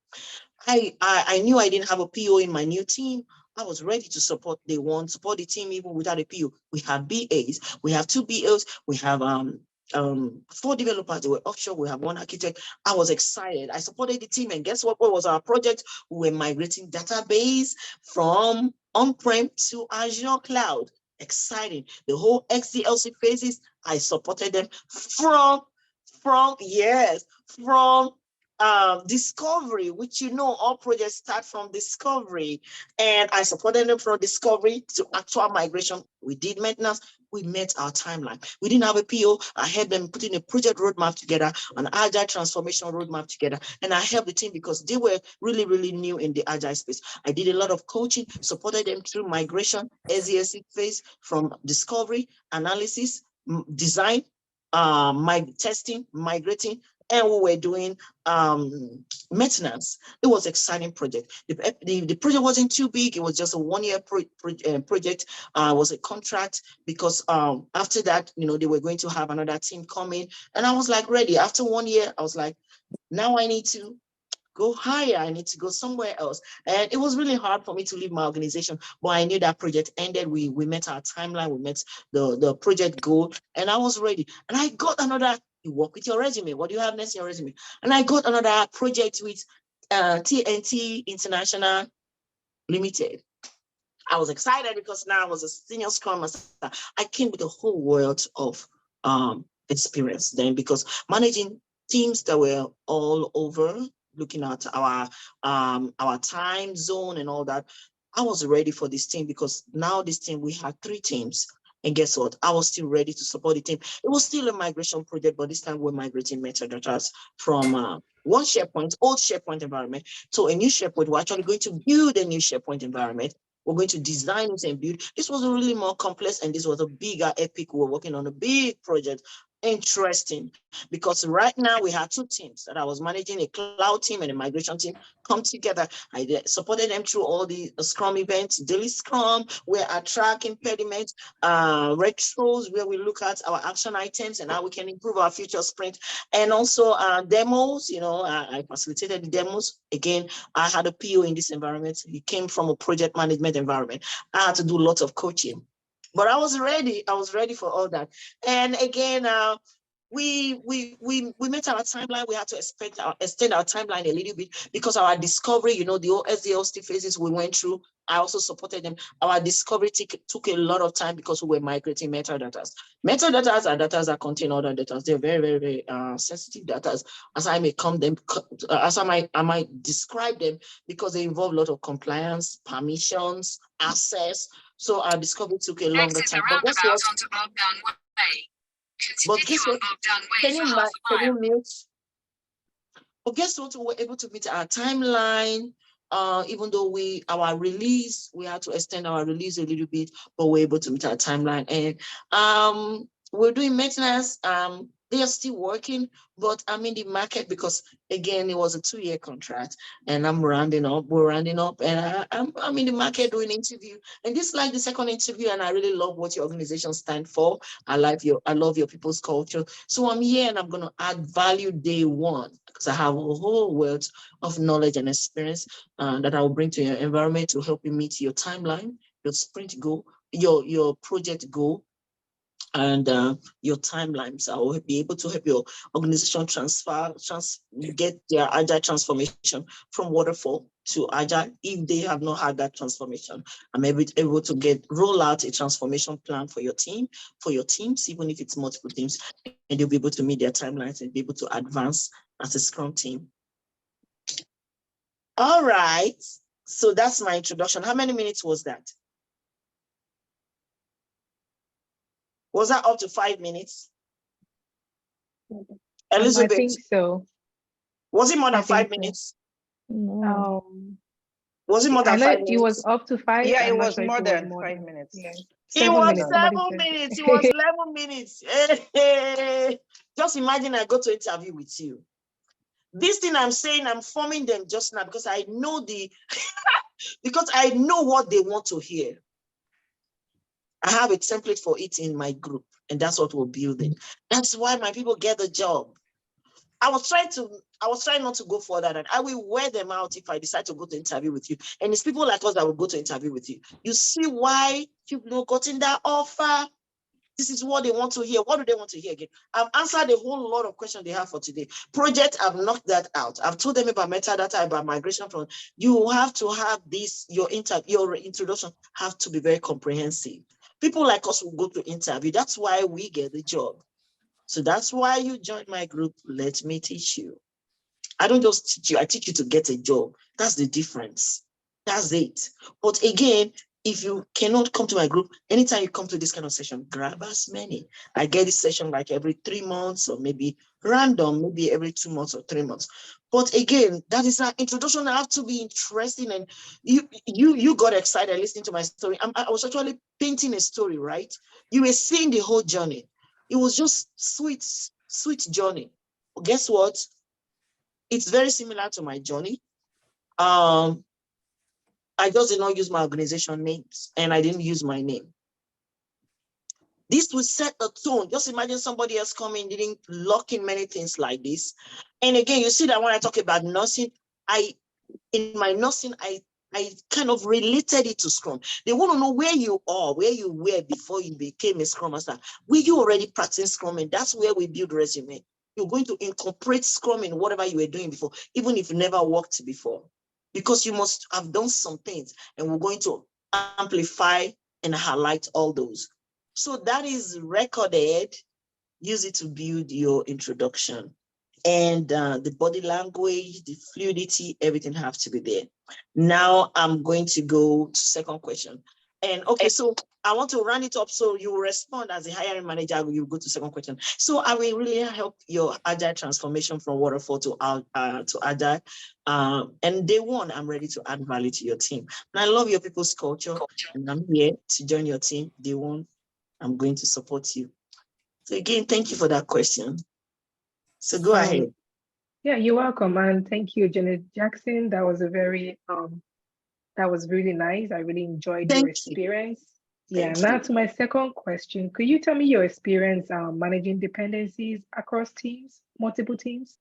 I knew I didn't have a PO in my new team. I was ready to support the team even without a PO. We have BAs, we have 2 BOs, we have 4 developers, they were offshore, we have 1 architect. I was excited. I supported the team, and guess what was our project? We were migrating database from on-prem to Azure Cloud. Exciting. The whole XDLC phases, I supported them from discovery, which all projects start from discovery, and I supported them from discovery to actual migration. We did maintenance. We met our timeline. We didn't have a PO. I helped them putting a project roadmap together, an agile transformation roadmap together, and I helped the team because they were really, really new in the agile space. I did a lot of coaching, supported them through migration, SDLC phase from discovery, analysis, design, testing, migrating, and we were doing maintenance. It was an exciting project. The project wasn't too big. It was just a 1-year project. It was a contract because after that, they were going to have another team coming, and I was like ready. After 1 year, I was like, now I need to go higher. I need to go somewhere else. And it was really hard for me to leave my organization, but I knew that project ended. We met our timeline. We met the project goal, and I was ready. And I got another. You work with your resume. What do you have next in your resume? And I got another project with TNT International Limited. I was excited because now I was a senior Scrum Master. I came with a whole world of experience then, because managing teams that were all over, looking at our time zone and all that. I was ready for this team because now this team, we had 3 teams. And guess what? I was still ready to support the team. It was still a migration project, but this time we're migrating metadata from one SharePoint, old SharePoint environment, to a new SharePoint. We're actually going to build a new SharePoint environment. We're going to design it and build. This was really more complex, and this was a bigger epic. We're working on a big project. Interesting, because right now we have 2 teams that I was managing, a cloud team and a migration team, come together. I supported them through all the Scrum events, daily Scrum, where I track impediments, retros, where we look at our action items and how we can improve our future sprint, and also demos. I facilitated the demos. Again, I had a PO in this environment. He came from a project management environment. I had to do lots of coaching. But I was ready. I was ready for all that. And again, we met our timeline. We had to extend our timeline a little bit because our discovery, the SDLC phases we went through, I also supported them. Our discovery took a lot of time because we were migrating metadata. Metadata are data that contain other data. They're very, very, very sensitive data, as I might describe them, because they involve a lot of compliance, permissions, access. So our discovery took a longer time. But guess what? Can you mute? But guess what? We were able to meet our timeline. Even though we had to extend our release a little bit, but we're able to meet our timeline. And we're doing maintenance. They are still working, but I'm in the market because again, it was a 2-year contract and I'm rounding up, we're rounding up, and I'm in the market doing interview. And this is like the second interview, and I really love what your organization stands for. I love your people's culture. So I'm here and I'm gonna add value day one because I have a whole wealth of knowledge and experience that I will bring to your environment to help you meet your timeline, your sprint goal, your project goal, and your timelines. I will be able to help your organization get their agile transformation from waterfall to agile. If they have not had that transformation, I'm able to roll out a transformation plan for your team, for your teams, even if it's multiple teams, and they'll be able to meet their timelines and be able to advance as a Scrum team. All right, so that's my introduction. How many minutes was that? Was that up to 5 minutes? Elizabeth? I think so. Was it more than I think 5 so. minutes? Was it more I than know 5 it minutes? was up to 5. Yeah, it I'm not was sure if more it was than more 5 than, minutes. yeah. It 7 was minutes. Somebody 7 said. minutes. It was 11 minutes. Hey. Just imagine I go to interview with you. This thing I'm saying, I'm forming them just now because I know because I know what they want to hear. I have a template for it in my group, and that's what we're building. That's why my people get the job. I was trying not to go further than I will wear them out if I decide to go to interview with you. And it's people like us that will go to interview with you. You see why you've not gotten that offer? This is what they want to hear. What do they want to hear again? I've answered a whole lot of questions they have for today. Project, I've knocked that out. I've told them about metadata, about migration from. You have to have this, your introduction have to be very comprehensive. People like us will go to interview. That's why we get the job. So that's why you join my group. Let me teach you. I don't just teach you, I teach you to get a job. That's the difference. That's it. But again, if you cannot come to my group, anytime you come to this kind of session, grab as many. I get this session like every 3 months or maybe random, maybe every 2 months or 3 months. But again, that is an introduction. I have to be interesting. And you got excited listening to my story. I was actually painting a story, right? You were seeing the whole journey. It was just sweet journey. But guess what? It's very similar to my journey. I just did not use my organization names and I didn't use my name. This will set a tone. Just imagine somebody else coming, didn't lock in many things like this. And again, you see that when I talk about nursing, in my nursing, I kind of related it to Scrum. They want to know where you are, where you were before you became a Scrum Master. Were you already practicing Scrum? And that's where we build resume. You're going to incorporate Scrum in whatever you were doing before, even if you never worked before, because you must have done some things, and we're going to amplify and highlight all those. So that is recorded. Use it to build your introduction. And the body language, the fluidity, everything have to be there. Now I'm going to go to second question. And okay, so I want to run it up so you will respond as a hiring manager. You go to second question. So I will really help your agile transformation from waterfall to agile. And day one, I'm ready to add value to your team. And I love your people's culture, and I'm here to join your team. Day one, I'm going to support you. So again, thank you for that question. So go ahead. Yeah, you're welcome. And thank you, Janet Jackson. That was that was really nice. I really enjoyed your experience. Yeah, now to my second question. Could you tell me your experience managing dependencies across teams, multiple teams?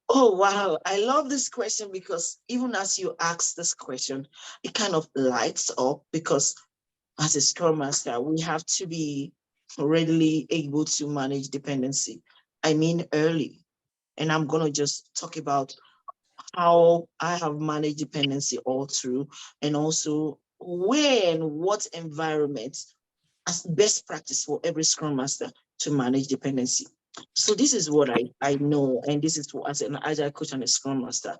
Oh, wow. I love this question because even as you ask this question, it kind of lights up because as a Scrum Master, we have to be readily able to manage dependency. I mean, early. And I'm going to just talk about how I have managed dependency all through, and also where and what environment as best practice for every Scrum Master to manage dependency. So this is what I know, and this is what, as an Agile coach and a Scrum Master,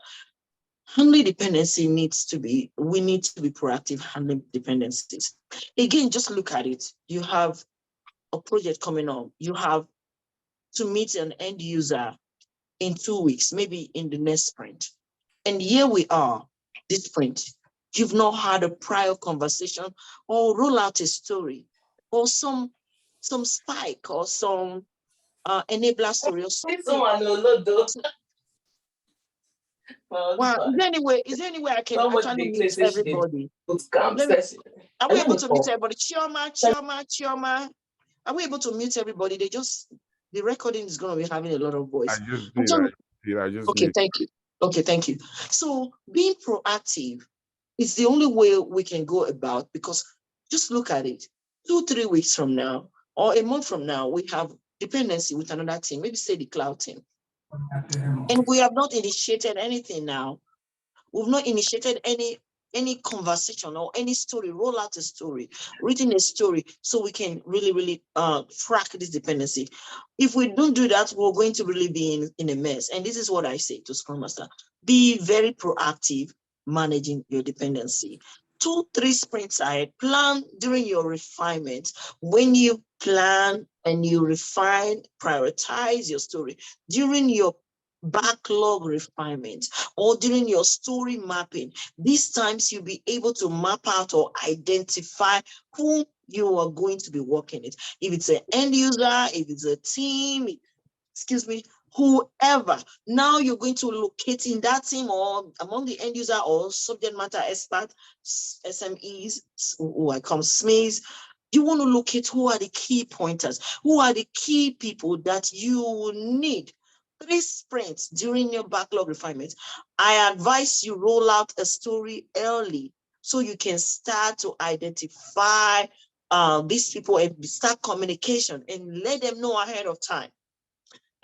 handling dependency we need to be proactive handling dependencies. Again, just look at it. You have a project coming on. You have to meet an end user in 2 weeks, maybe in the next sprint. And here we are, this sprint. You've not had a prior conversation or roll out a story or some spike or some enabler story or something. This one, no, those. Wow. Is there any way I can actually meet everybody? Let me, are we able to meet everybody? Chioma. Are we able to mute everybody? The recording is going to be having a lot of voice. I just did. Okay, thank you. Okay, thank you. So being proactive is the only way we can go about, because just look at it. 2-3 weeks from now or a month from now, we have dependency with another team, maybe say the cloud team. And we have not initiated anything now. We've not initiated any conversation or any story, roll out a story, written a story, so we can really track this dependency. If we don't do that, we're going to really be in a mess. And this is what I say to Scrum Master: be very proactive managing your dependency. 2-3 sprints ahead, plan during your refinement. When you plan and you refine, prioritize your story during your backlog refinement or during your story mapping. These times you'll be able to map out or identify who you are going to be working with. If it's an end user, if it's a team, whoever. Now you're going to locate in that team or among the end user or subject matter expert, SMEs, who I call SMEs. You want to locate who are the key pointers, who are the key people that you need. 3 sprints during your backlog refinement. I advise you roll out a story early so you can start to identify these people and start communication and let them know ahead of time.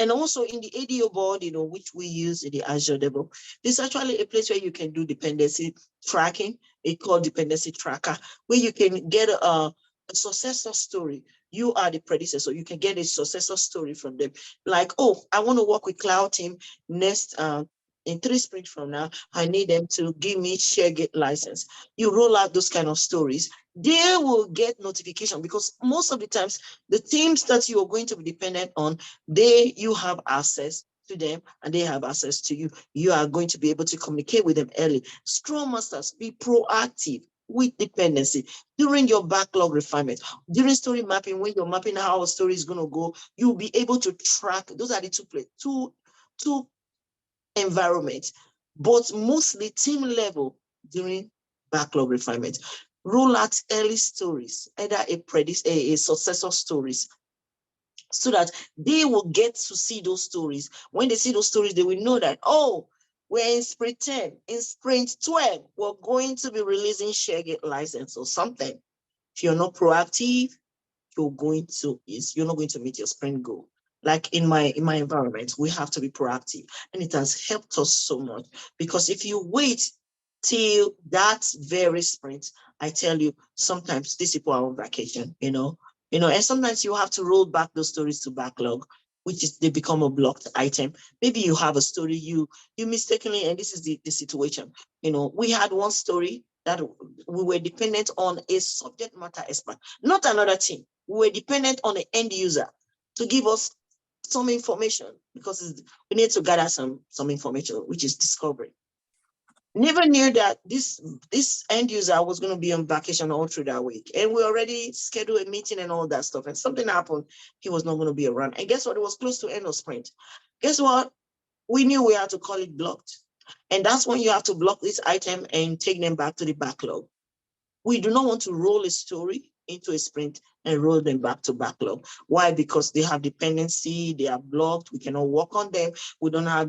And also in the ADO board, which we use in the Azure DevOps, there's actually a place where you can do dependency tracking. It's called Dependency Tracker, where you can get a successor story. You are the predecessor. You can get a successor story from them. Like, oh, I want to work with cloud team next in 3 sprints from now. I need them to give me ShareGate license. You roll out those kind of stories. They will get notification, because most of the times the teams that you are going to be dependent on, you have access to them and they have access to you. You are going to be able to communicate with them early. Scrum Masters, be proactive with dependency during your backlog refinement, during story mapping. When you're mapping how a story is going to go, you'll be able to track. Those are the two environments, but mostly team level during backlog refinement. Roll out early stories, either a successor stories, so that they will get to see those stories. When they see those stories, they will know that, oh, we're in sprint 10, in sprint 12, we're going to be releasing ShareGate license or something. If you're not proactive, you're not going to meet your sprint goal. Like in my environment, we have to be proactive, and it has helped us so much, because if you wait till that very sprint, I tell you, sometimes these people are on vacation, and sometimes you have to roll back those stories to backlog, which is they become a blocked item. Maybe you have a story you mistakenly, and this is the situation. We had one story that we were dependent on a subject matter expert, not another team. We were dependent on the end user to give us some information, because we need to gather some information, which is discovery. Never knew that this end user was going to be on vacation all through that week. And we already scheduled a meeting and all that stuff. And something happened. He was not going to be around. And guess what? It was close to end of sprint. Guess what? We knew we had to call it blocked. And that's when you have to block this item and take them back to the backlog. We do not want to roll a story into a sprint and roll them back to backlog. Why? Because they have dependency, they are blocked, we cannot work on them.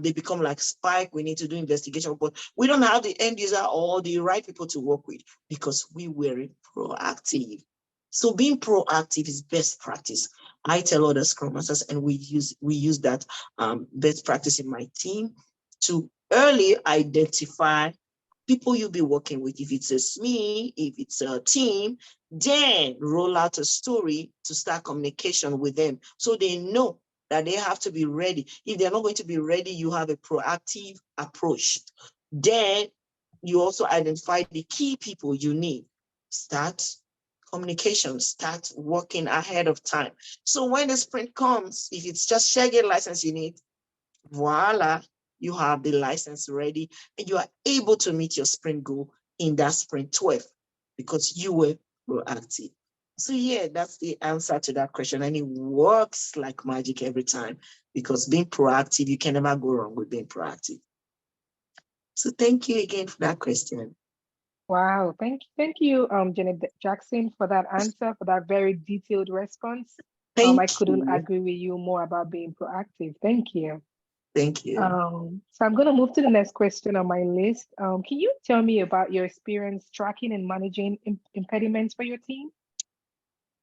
They become like spike, we need to do investigation, but we don't have the end user or the right people to work with, because we were proactive. So being proactive is best practice. I tell other Scrum Masters, and we use that best practice in my team to early identify people you'll be working with. If it's a SME, if it's a team, then roll out a story to start communication with them, so they know that they have to be ready. If they're not going to be ready, you have a proactive approach. Then you also identify the key people you need. Start communication, start working ahead of time. So when the sprint comes, if it's just ShareGate license you need, voila, you have the license ready, and you are able to meet your sprint goal in that sprint 12, because you were proactive. So yeah, that's the answer to that question. And it works like magic every time, because being proactive, you can never go wrong with being proactive. So thank you again for that question. Wow, thank you, Janet Jackson, for that answer, for that very detailed response. I Thank couldn't you. agree with you more about being proactive. Thank you. Thank you. So I'm going to move to the next question on my list. Can you tell me about your experience tracking and managing impediments for your team?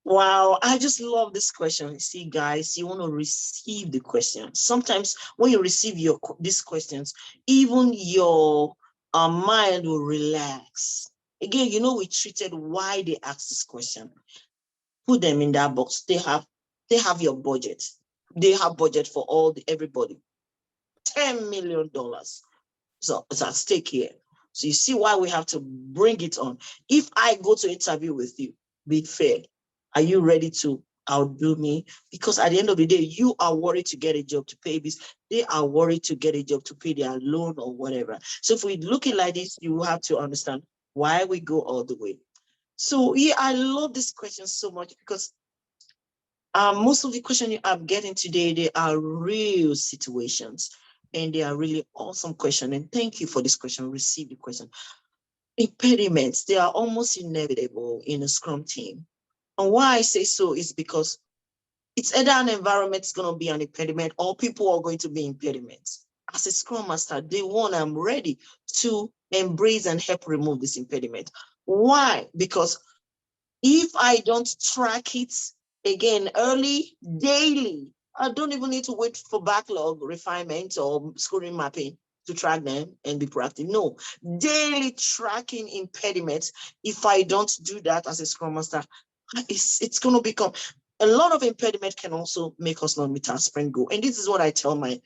Wow, I just love this question. See, guys, you want to receive the question. Sometimes when you receive these questions, even your mind will relax. Again, you know, we treated why they asked this question. Put them in that box. They have your budget. They have budget for everybody. $10 million. So it's at stake here. So you see why we have to bring it on. If I go to interview with you, be fair. Are you ready to outdo me? Because at the end of the day, you are worried to get a job to pay bills. They are worried to get a job to pay their loan or whatever. So if we look at like this, you have to understand why we go all the way. So yeah, I love this question so much, because most of the questions I'm getting today, they are real situations, and they are really awesome questions. And thank you for this question. Receive the question. Impediments, they are almost inevitable in a Scrum team. And why I say so is because it's either an environment is going to be an impediment, or people are going to be impediments. As a Scrum Master, day one, I'm ready to embrace and help remove this impediment. Why? Because if I don't track it again early, daily, I don't even need to wait for backlog refinement or scoring mapping to track them and be proactive. No, daily tracking impediments. If I don't do that as a Scrum Master, it's going to become a lot of impediment. Can also make us not meet our sprint goal. And this is what I tell my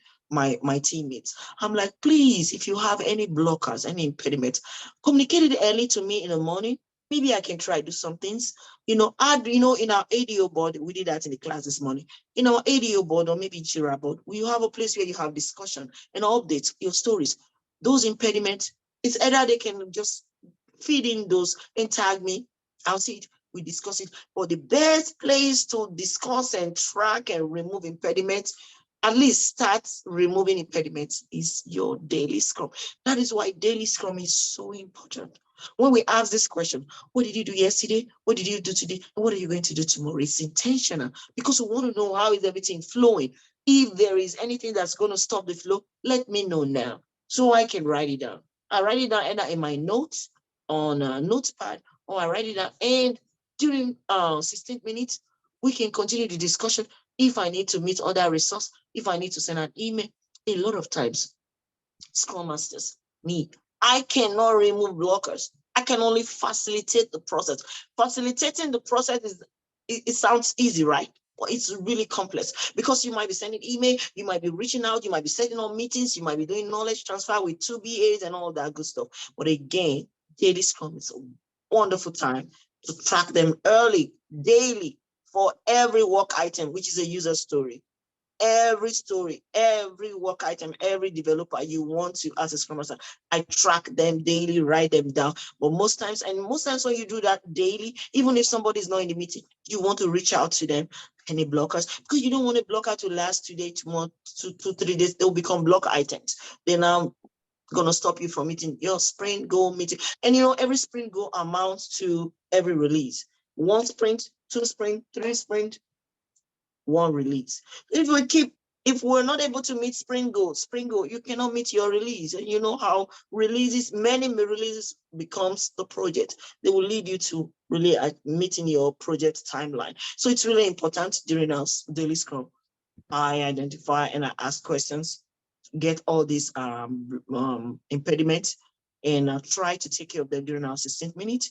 teammates. I'm like, please, if you have any blockers, any impediments, communicate it early to me in the morning. Maybe I can try do some things, in our ADO board, we did that in the class this morning. In our ADO board, or maybe Jira board, you have a place where you have discussion and updates your stories. Those impediments, it's either they can just feed in those and tag me. I'll see it, we discuss it. But the best place to discuss and track and remove impediments, at least start removing impediments, is your daily Scrum. That is why daily Scrum is so important. When we ask this question, what did you do yesterday? What did you do today? And what are you going to do tomorrow? It's intentional, because we want to know how is everything flowing. If there is anything that's going to stop the flow, let me know now so I can write it down. I write it down either in my notes on a notepad, or I write it down, and during 16 minutes, we can continue the discussion. If I need to meet other resource, if I need to send an email, a lot of times, Scrum Masters, me, I cannot remove blockers. I can only facilitate the process. Facilitating the process it sounds easy, right? But it's really complex, because you might be sending email, you might be reaching out, you might be setting up meetings, you might be doing knowledge transfer with 2 BAs and all that good stuff. But again, daily Scrum is a wonderful time to track them early, daily, for every work item, which is a user story. Every story, every work item, every developer you want to, as a Scrum Master, I track them daily, write them down. But most times when you do that daily, even if somebody's not in the meeting, you want to reach out to them. Any blockers, because you don't want a blocker to last 2 days, 3 days, they'll become block items. They're now gonna stop you from meeting your sprint goal meeting. And every sprint goal amounts to every release. 1 sprint, 2 sprint, 3 sprint, 1 release. If we're not able to meet sprint goal, you cannot meet your release. And you know how many releases becomes the project. They will lead you to really meeting your project timeline. So it's really important during our daily Scrum. I identify and I ask questions, get all these impediments, and try to take care of them during our 16th minute.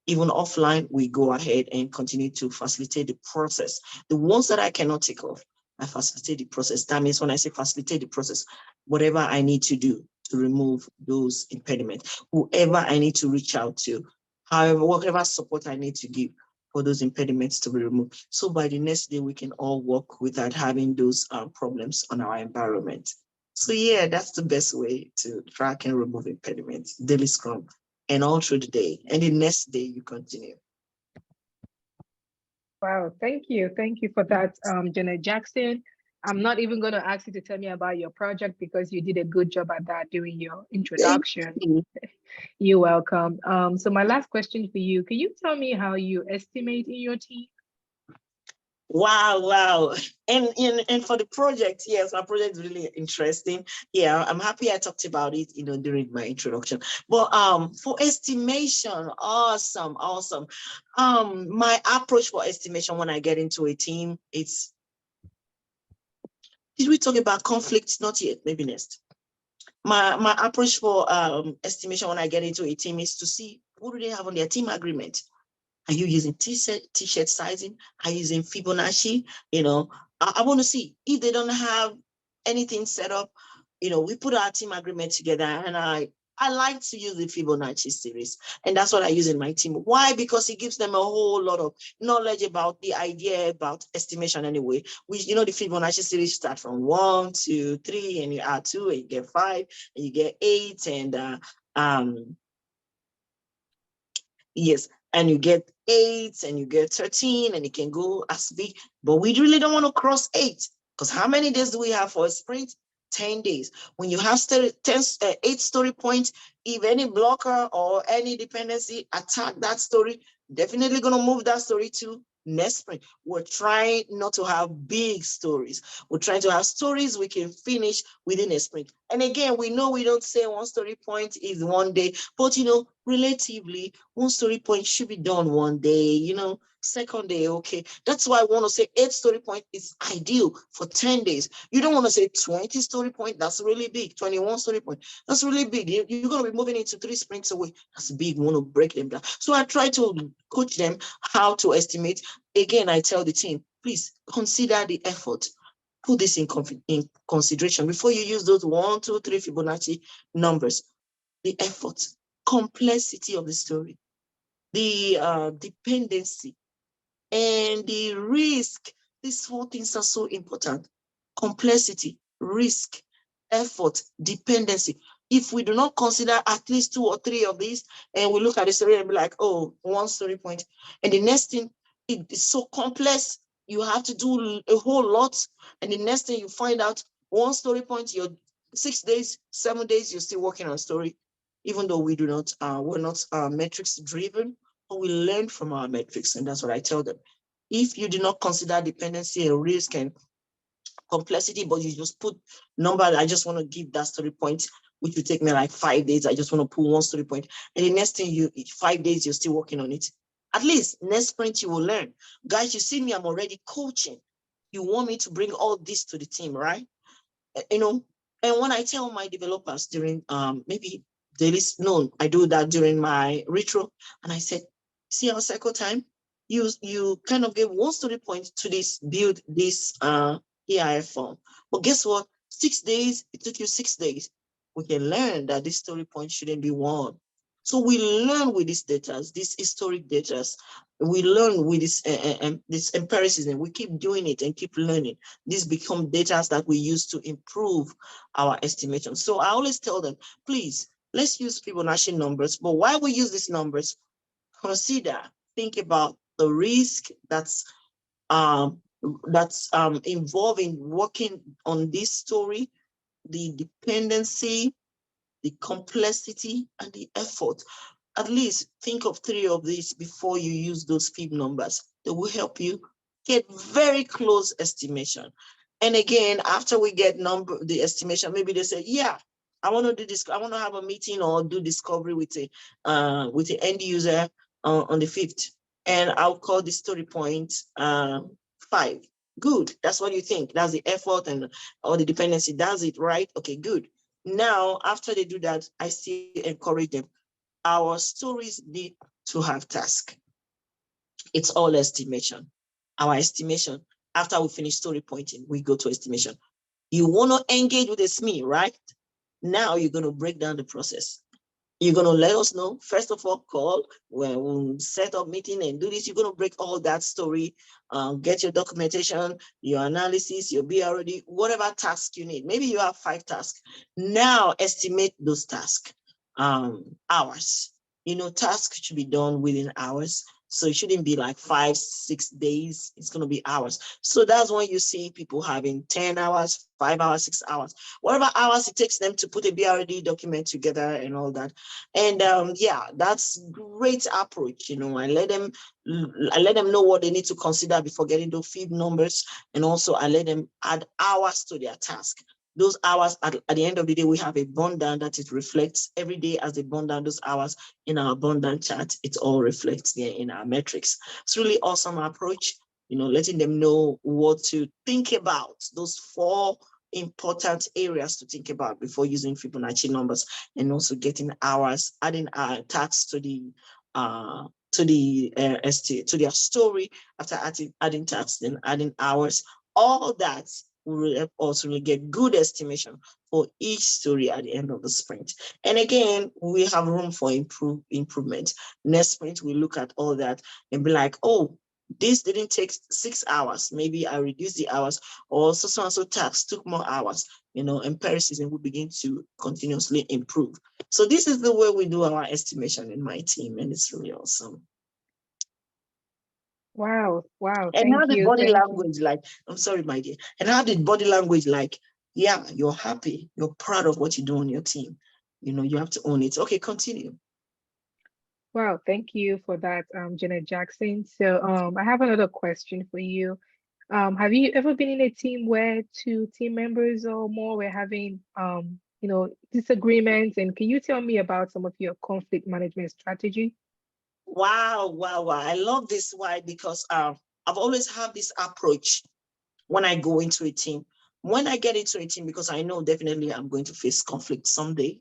Even offline, we go ahead and continue to facilitate the process. The ones that I cannot take off, I facilitate the process. That means when I say facilitate the process, whatever I need to do to remove those impediments, whoever I need to reach out to, however, whatever support I need to give for those impediments to be removed. So by the next day, we can all work without having those problems on our environment. So yeah, that's the best way to track and remove impediments, daily Scrum, and all through the day. And the next day you continue. Wow, thank you. Thank you for that, Janet Jackson. I'm not even going to ask you to tell me about your project because you did a good job at that during your Thank introduction. you. You're welcome. So my last question for you, can you tell me how you estimate in your team? Wow. And for the project, yes, our project is really interesting. Yeah, I'm happy I talked about it, during my introduction. But for estimation, awesome. My approach for estimation when I get into a team, did we talk about conflicts? Not yet, maybe next. My approach for estimation when I get into a team is to see what do they have on their team agreement. Are you using t-shirt sizing? Are you using Fibonacci? I want to see if they don't have anything set up. We put our team agreement together, and I like to use the Fibonacci series, and that's what I use in my team. Why? Because it gives them a whole lot of knowledge about the idea about estimation anyway. The Fibonacci series start from 1, 2, 3, and you add 2, and you get 5, and you get 8, and yes, and you get 8 and you get 13, and it can go as big, but we really don't want to cross 8, because how many days do we have for a sprint? 10 days. When you have 8 story points, if any blocker or any dependency attack that story, definitely going to move that story to next sprint. We're trying not to have big stories. We're trying to have stories we can finish within a sprint. And again, we know we don't say 1 story point is 1 day, but relatively 1 story point should be done 1 day, second day, okay. That's why I want to say 8 story point is ideal for 10 days. You don't want to say 20 story point, that's really big. 21 story point, that's really big. You're going to be moving into 3 sprints away. That's big. We want to break them down. So I try to coach them how to estimate. Again, I tell the team, please consider the effort. Put this in consideration before you use those 1, 2, 3 Fibonacci numbers. The effort, complexity of the story, the dependency, and the risk. These 4 things are so important. Complexity, risk, effort, dependency. If we do not consider at least 2 or 3 of these, and we look at the story and be like, oh, 1 story point, and the next thing, it is so complex, you have to do a whole lot, and the next thing you find out, 1 story point, you're 6 days, 7 days, you're still working on a story, even though we're not metrics driven, but we learn from our metrics, and that's what I tell them. If you do not consider dependency and risk and complexity, but you just put number, I just want to give that story point, which will take me like 5 days. I just want to put 1 story point, and the next thing 5 days, you're still working on it. At least next sprint you will learn. Guys, you see me, I'm already coaching. You want me to bring all this to the team, right? And when I tell my developers during maybe daily known, I do that during my retro, and I said, see our cycle time, you kind of gave 1 story point to build this EIF form, but guess what? 6 days, it took you 6 days. We can learn that this story point shouldn't be 1. So we learn with these data, these historic data. We learn with this empiricism. We keep doing it and keep learning. These become data that we use to improve our estimation. So I always tell them, please, let's use Fibonacci numbers. But while we use these numbers, think about the risk that's involved in working on this story, the dependency, the complexity, and the effort. At least think of 3 of these before you use those Fib numbers. They will help you get very close estimation. And again, after we get the estimation, maybe they say, yeah, I want to do this. I want to have a meeting or do discovery with the end user on the 5th. And I'll call the story point 5. Good. That's what you think. That's the effort or the dependency. Does it, right? Okay, good. Now, after they do that, I still encourage them. Our stories need to have task. It's all estimation. Our estimation, after we finish story pointing, we go to estimation. You want to engage with a SME, right? Now you're going to break down the process. You're going to let us know, first of all, call, when we'll set up meeting and do this. You're going to break all that story, get your documentation, your analysis, your BRD, whatever task you need. Maybe you have 5 tasks. Now estimate those tasks, hours. Tasks should be done within hours. So it shouldn't be like 5, 6 days. It's going to be hours. So that's when you see people having 10 hours, 5 hours, 6 hours, whatever hours it takes them to put a BRD document together and all that. And yeah, that's great approach. You know, I let them know what they need to consider before getting those fib numbers. And also I let them add hours to their task. Those hours at the end of the day, we have a burn down that it reflects every day as they burn down those hours in our burn down chart. It all reflects there in our metrics. It's really awesome approach, you know, letting them know what to think about, those 4 important areas to think about before using Fibonacci numbers, and also getting hours, adding tags to the to their story after adding tags, then adding hours. All that will also really get good estimation for each story at the end of the sprint. And again, we have room for improvement. Next sprint, we look at all that and be like, oh, this didn't take 6 hours. Maybe I reduced the hours, or so and so tasks took more hours, you know, empiricism will begin to continuously improve. So this is the way we do our estimation in my team, and it's really awesome. Wow. And Thank how the you. body Thank you. language, like, I'm sorry, my dear, and how the body language, like, yeah, you're happy, you're proud of what you do on your team. You know, you have to own it. Okay, continue. Wow, thank you for that, Janet Jackson. So I have another question for you. Have you ever been in a team where 2 team members or more were having you know, disagreements? And can you tell me about some of your conflict management strategy? Wow. I love this. Why? Because I've always had this approach when I go into a team. When I get into a team, because I know definitely I'm going to face conflict someday.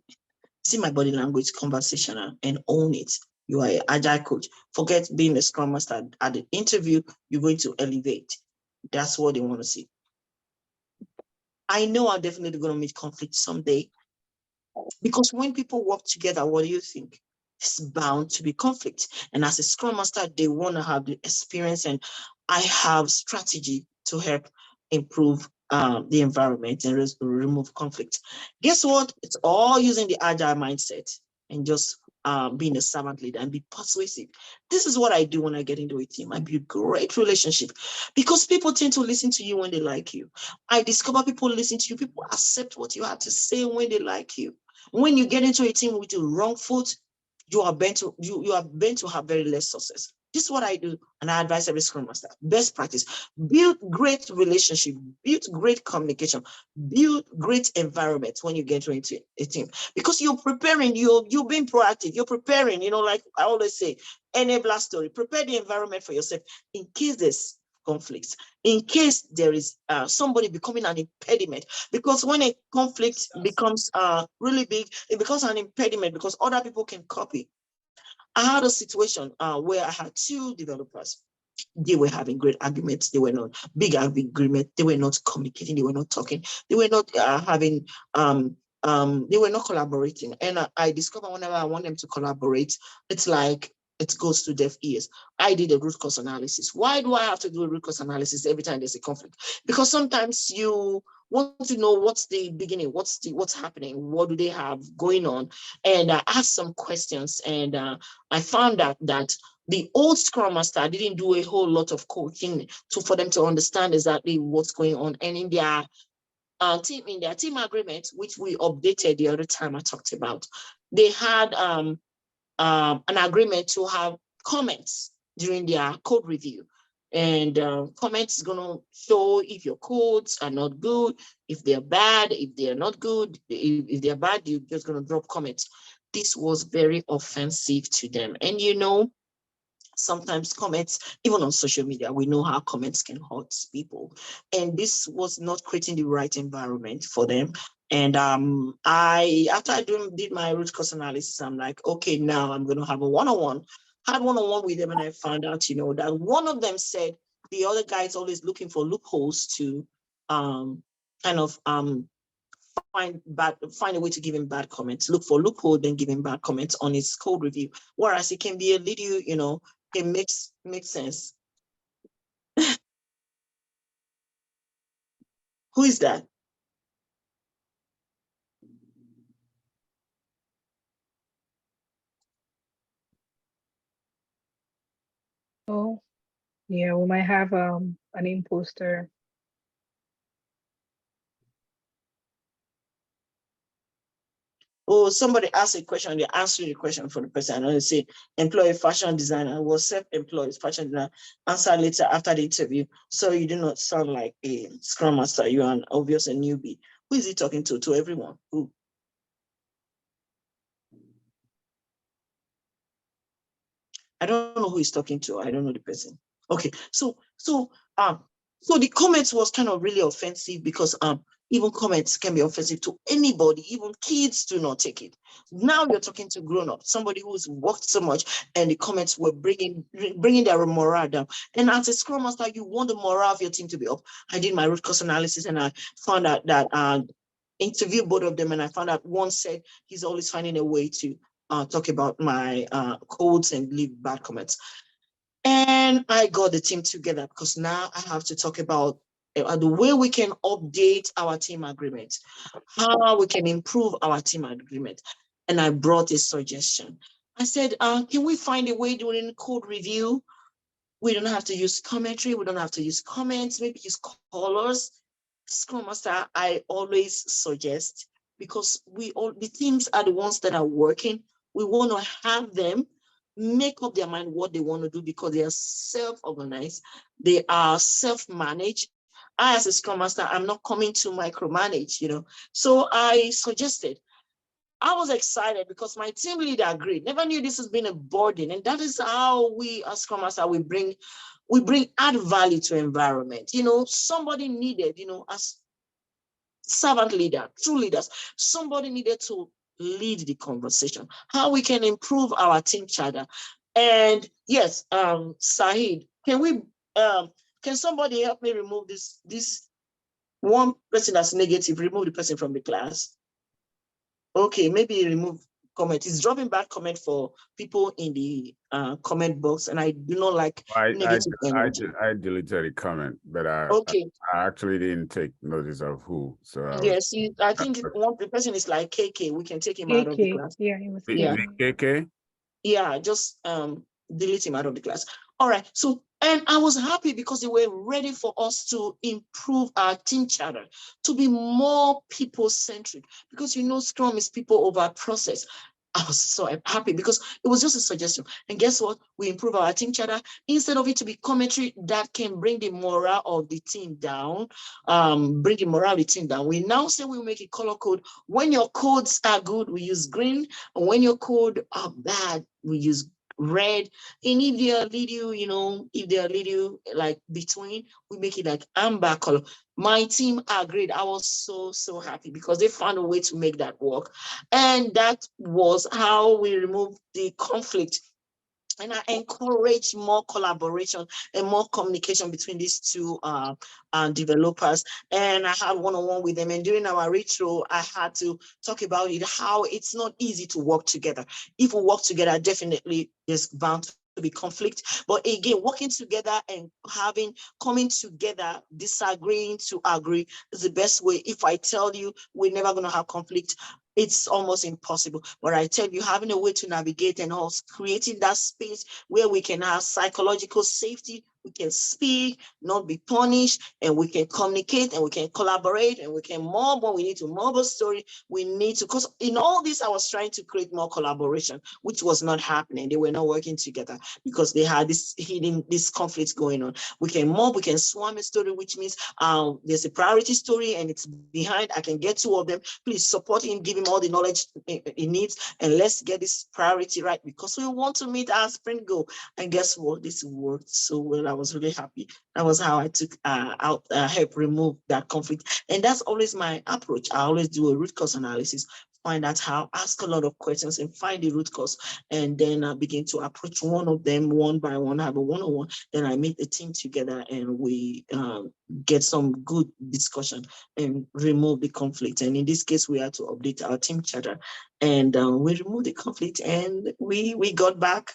See my body language, conversational, and own it. You are an agile coach. Forget being a scrum master. At the interview, you're going to elevate. That's what they want to see. I know I'm definitely going to meet conflict someday, because when people work together, what do you think? It's bound to be conflict. And as a scrum master, they want to have the experience, and I have strategy to help improve the environment and remove conflict. Guess what? It's all using the agile mindset and just being a servant leader and be persuasive. This is what I do when I get into a team. I build great relationship, because people tend to listen to you when they like you. I discover people listen to you. People accept what you have to say when they like you. When you get into a team with the wrong foot, you are bent to have very less success. This is what I do, and I advise every scrum master. Best practice: build great relationship, build great communication, build great environment when you get into a team, because you're preparing, you're being proactive, you're preparing. You know, like I always say, enabler story. Prepare the environment for yourself in case there's conflicts, in case there is somebody becoming an impediment. Because when a conflict becomes really big, it becomes an impediment because other people can copy. I had a situation where I had 2 developers. They were having great arguments. They were not big agreement. They were not communicating. They were not talking. They were not having they were not collaborating. And I discovered whenever I want them to collaborate, it's like it goes to deaf ears. I did a root cause analysis. Why do I have to do a root cause analysis every time there's a conflict? Because sometimes you want to know what's the beginning, what's happening, what do they have going on, and ask some questions. And I found out that the old Scrum Master didn't do a whole lot of coaching for them to understand exactly what's going on. And in their team agreement, which we updated the other time I talked about, they had an agreement to have comments during their code review. And comments is going to show if your codes are not good, if they're bad, if they're not good. If they're bad, you're just going to drop comments. This was very offensive to them. And you know, sometimes comments, even on social media, we know how comments can hurt people. And this was not creating the right environment for them. And after I did my root cause analysis, I'm like, okay, now I'm going to have a one-on-one. Had one-on-one with them, and I found out, you know, that one of them said the other guy is always looking for loopholes to kind of find a way to give him bad comments. Look for loophole, then give him bad comments on his code review. Whereas it can be a little, you know, it makes sense. Who is that? Oh, yeah, we might have an imposter. Oh, somebody asked a question, they answered the question for the person. And they say, employee fashion designer was self-employed fashion designer. Answer later after the interview. So you do not sound like a scrum master. You're an obvious a newbie. Who is he talking to? To everyone. Who? I don't know who he's talking to. I don't know the person. Okay, so the comments was kind of really offensive because even comments can be offensive to anybody, even kids do not take it. Now you're talking to grown-ups, somebody who's worked so much, and the comments were bringing their morale down. And as a scrum master, you want the morale of your team to be up. I did my root cause analysis, and I found out that interviewed both of them, and I found out one said he's always finding a way to talk about my codes and leave bad comments. And I got the team together because now I have to talk about the way we can update our team agreement, how we can improve our team agreement. And I brought a suggestion. I said, can we find a way during code review? We don't have to use commentary. We don't have to use comments, maybe use colors. Scrum Master, I always suggest, because the teams are the ones that are working. We want to have them make up their mind what they want to do because they are self-organized. They are self-managed. I, as a Scrum Master, I'm not coming to micromanage, So I suggested, I was excited because my team leader agreed. Never knew this has been a burden. And that is how we as Scrum Master, we bring add value to environment. Somebody needed, as servant leader, true leaders, somebody needed to lead the conversation, how we can improve our team charter. And yes, Saeed, can somebody help me remove this one person that's negative, remove the person from the class? Okay, maybe remove comment. It's dropping bad comment for people in the comment box, and I do not like negative energy. I deleted a comment, but Okay. I actually didn't take notice of who. So Yes, I think the person is like KK. We can take him out of the AK, class. yeah, it was Yeah. KK. Yeah, just delete him out of the class. All right. So, and I was happy because they were ready for us to improve our team charter, to be more people-centric, because Scrum is people over process. I was so happy because it was just a suggestion. And guess what? We improve our team charter. Instead of it to be commentary that can bring the morale of the team down, we now say we make a color code. When your codes are good, we use green. And when your code are bad, we use red. And if they are little, like between, we make it like amber color. My team agreed. I was so happy because they found a way to make that work. And that was how we removed the conflict. And I encourage more collaboration and more communication between these two developers. And I had one-on-one with them. And during our retro, I had to talk about it, how it's not easy to work together. If we work together, definitely there's bound to be conflict. But again, working together and coming together, disagreeing to agree is the best way. If I tell you we're never going to have conflict, it's almost impossible. But I tell you, having a way to navigate and also creating that space where we can have psychological safety, we can speak, not be punished, and we can communicate and we can collaborate and we can mob when we need to mob a story. We need to, because in all this, I was trying to create more collaboration, which was not happening. They were not working together because they had this conflicts going on. We can mob, we can swarm a story, which means there's a priority story and it's behind. I can get two of them. Please support him, give him all the knowledge he needs, and let's get this priority right because we want to meet our sprint goal. And guess what? This worked so well. I was really happy. That was how I took help remove that conflict. And that's always my approach. I always do a root cause analysis, find out how, ask a lot of questions and find the root cause, and then begin to approach one of them one by one, have a one-on-one. Then I meet the team together and we get some good discussion and remove the conflict. And in this case, we had to update our team charter and we removed the conflict and we got back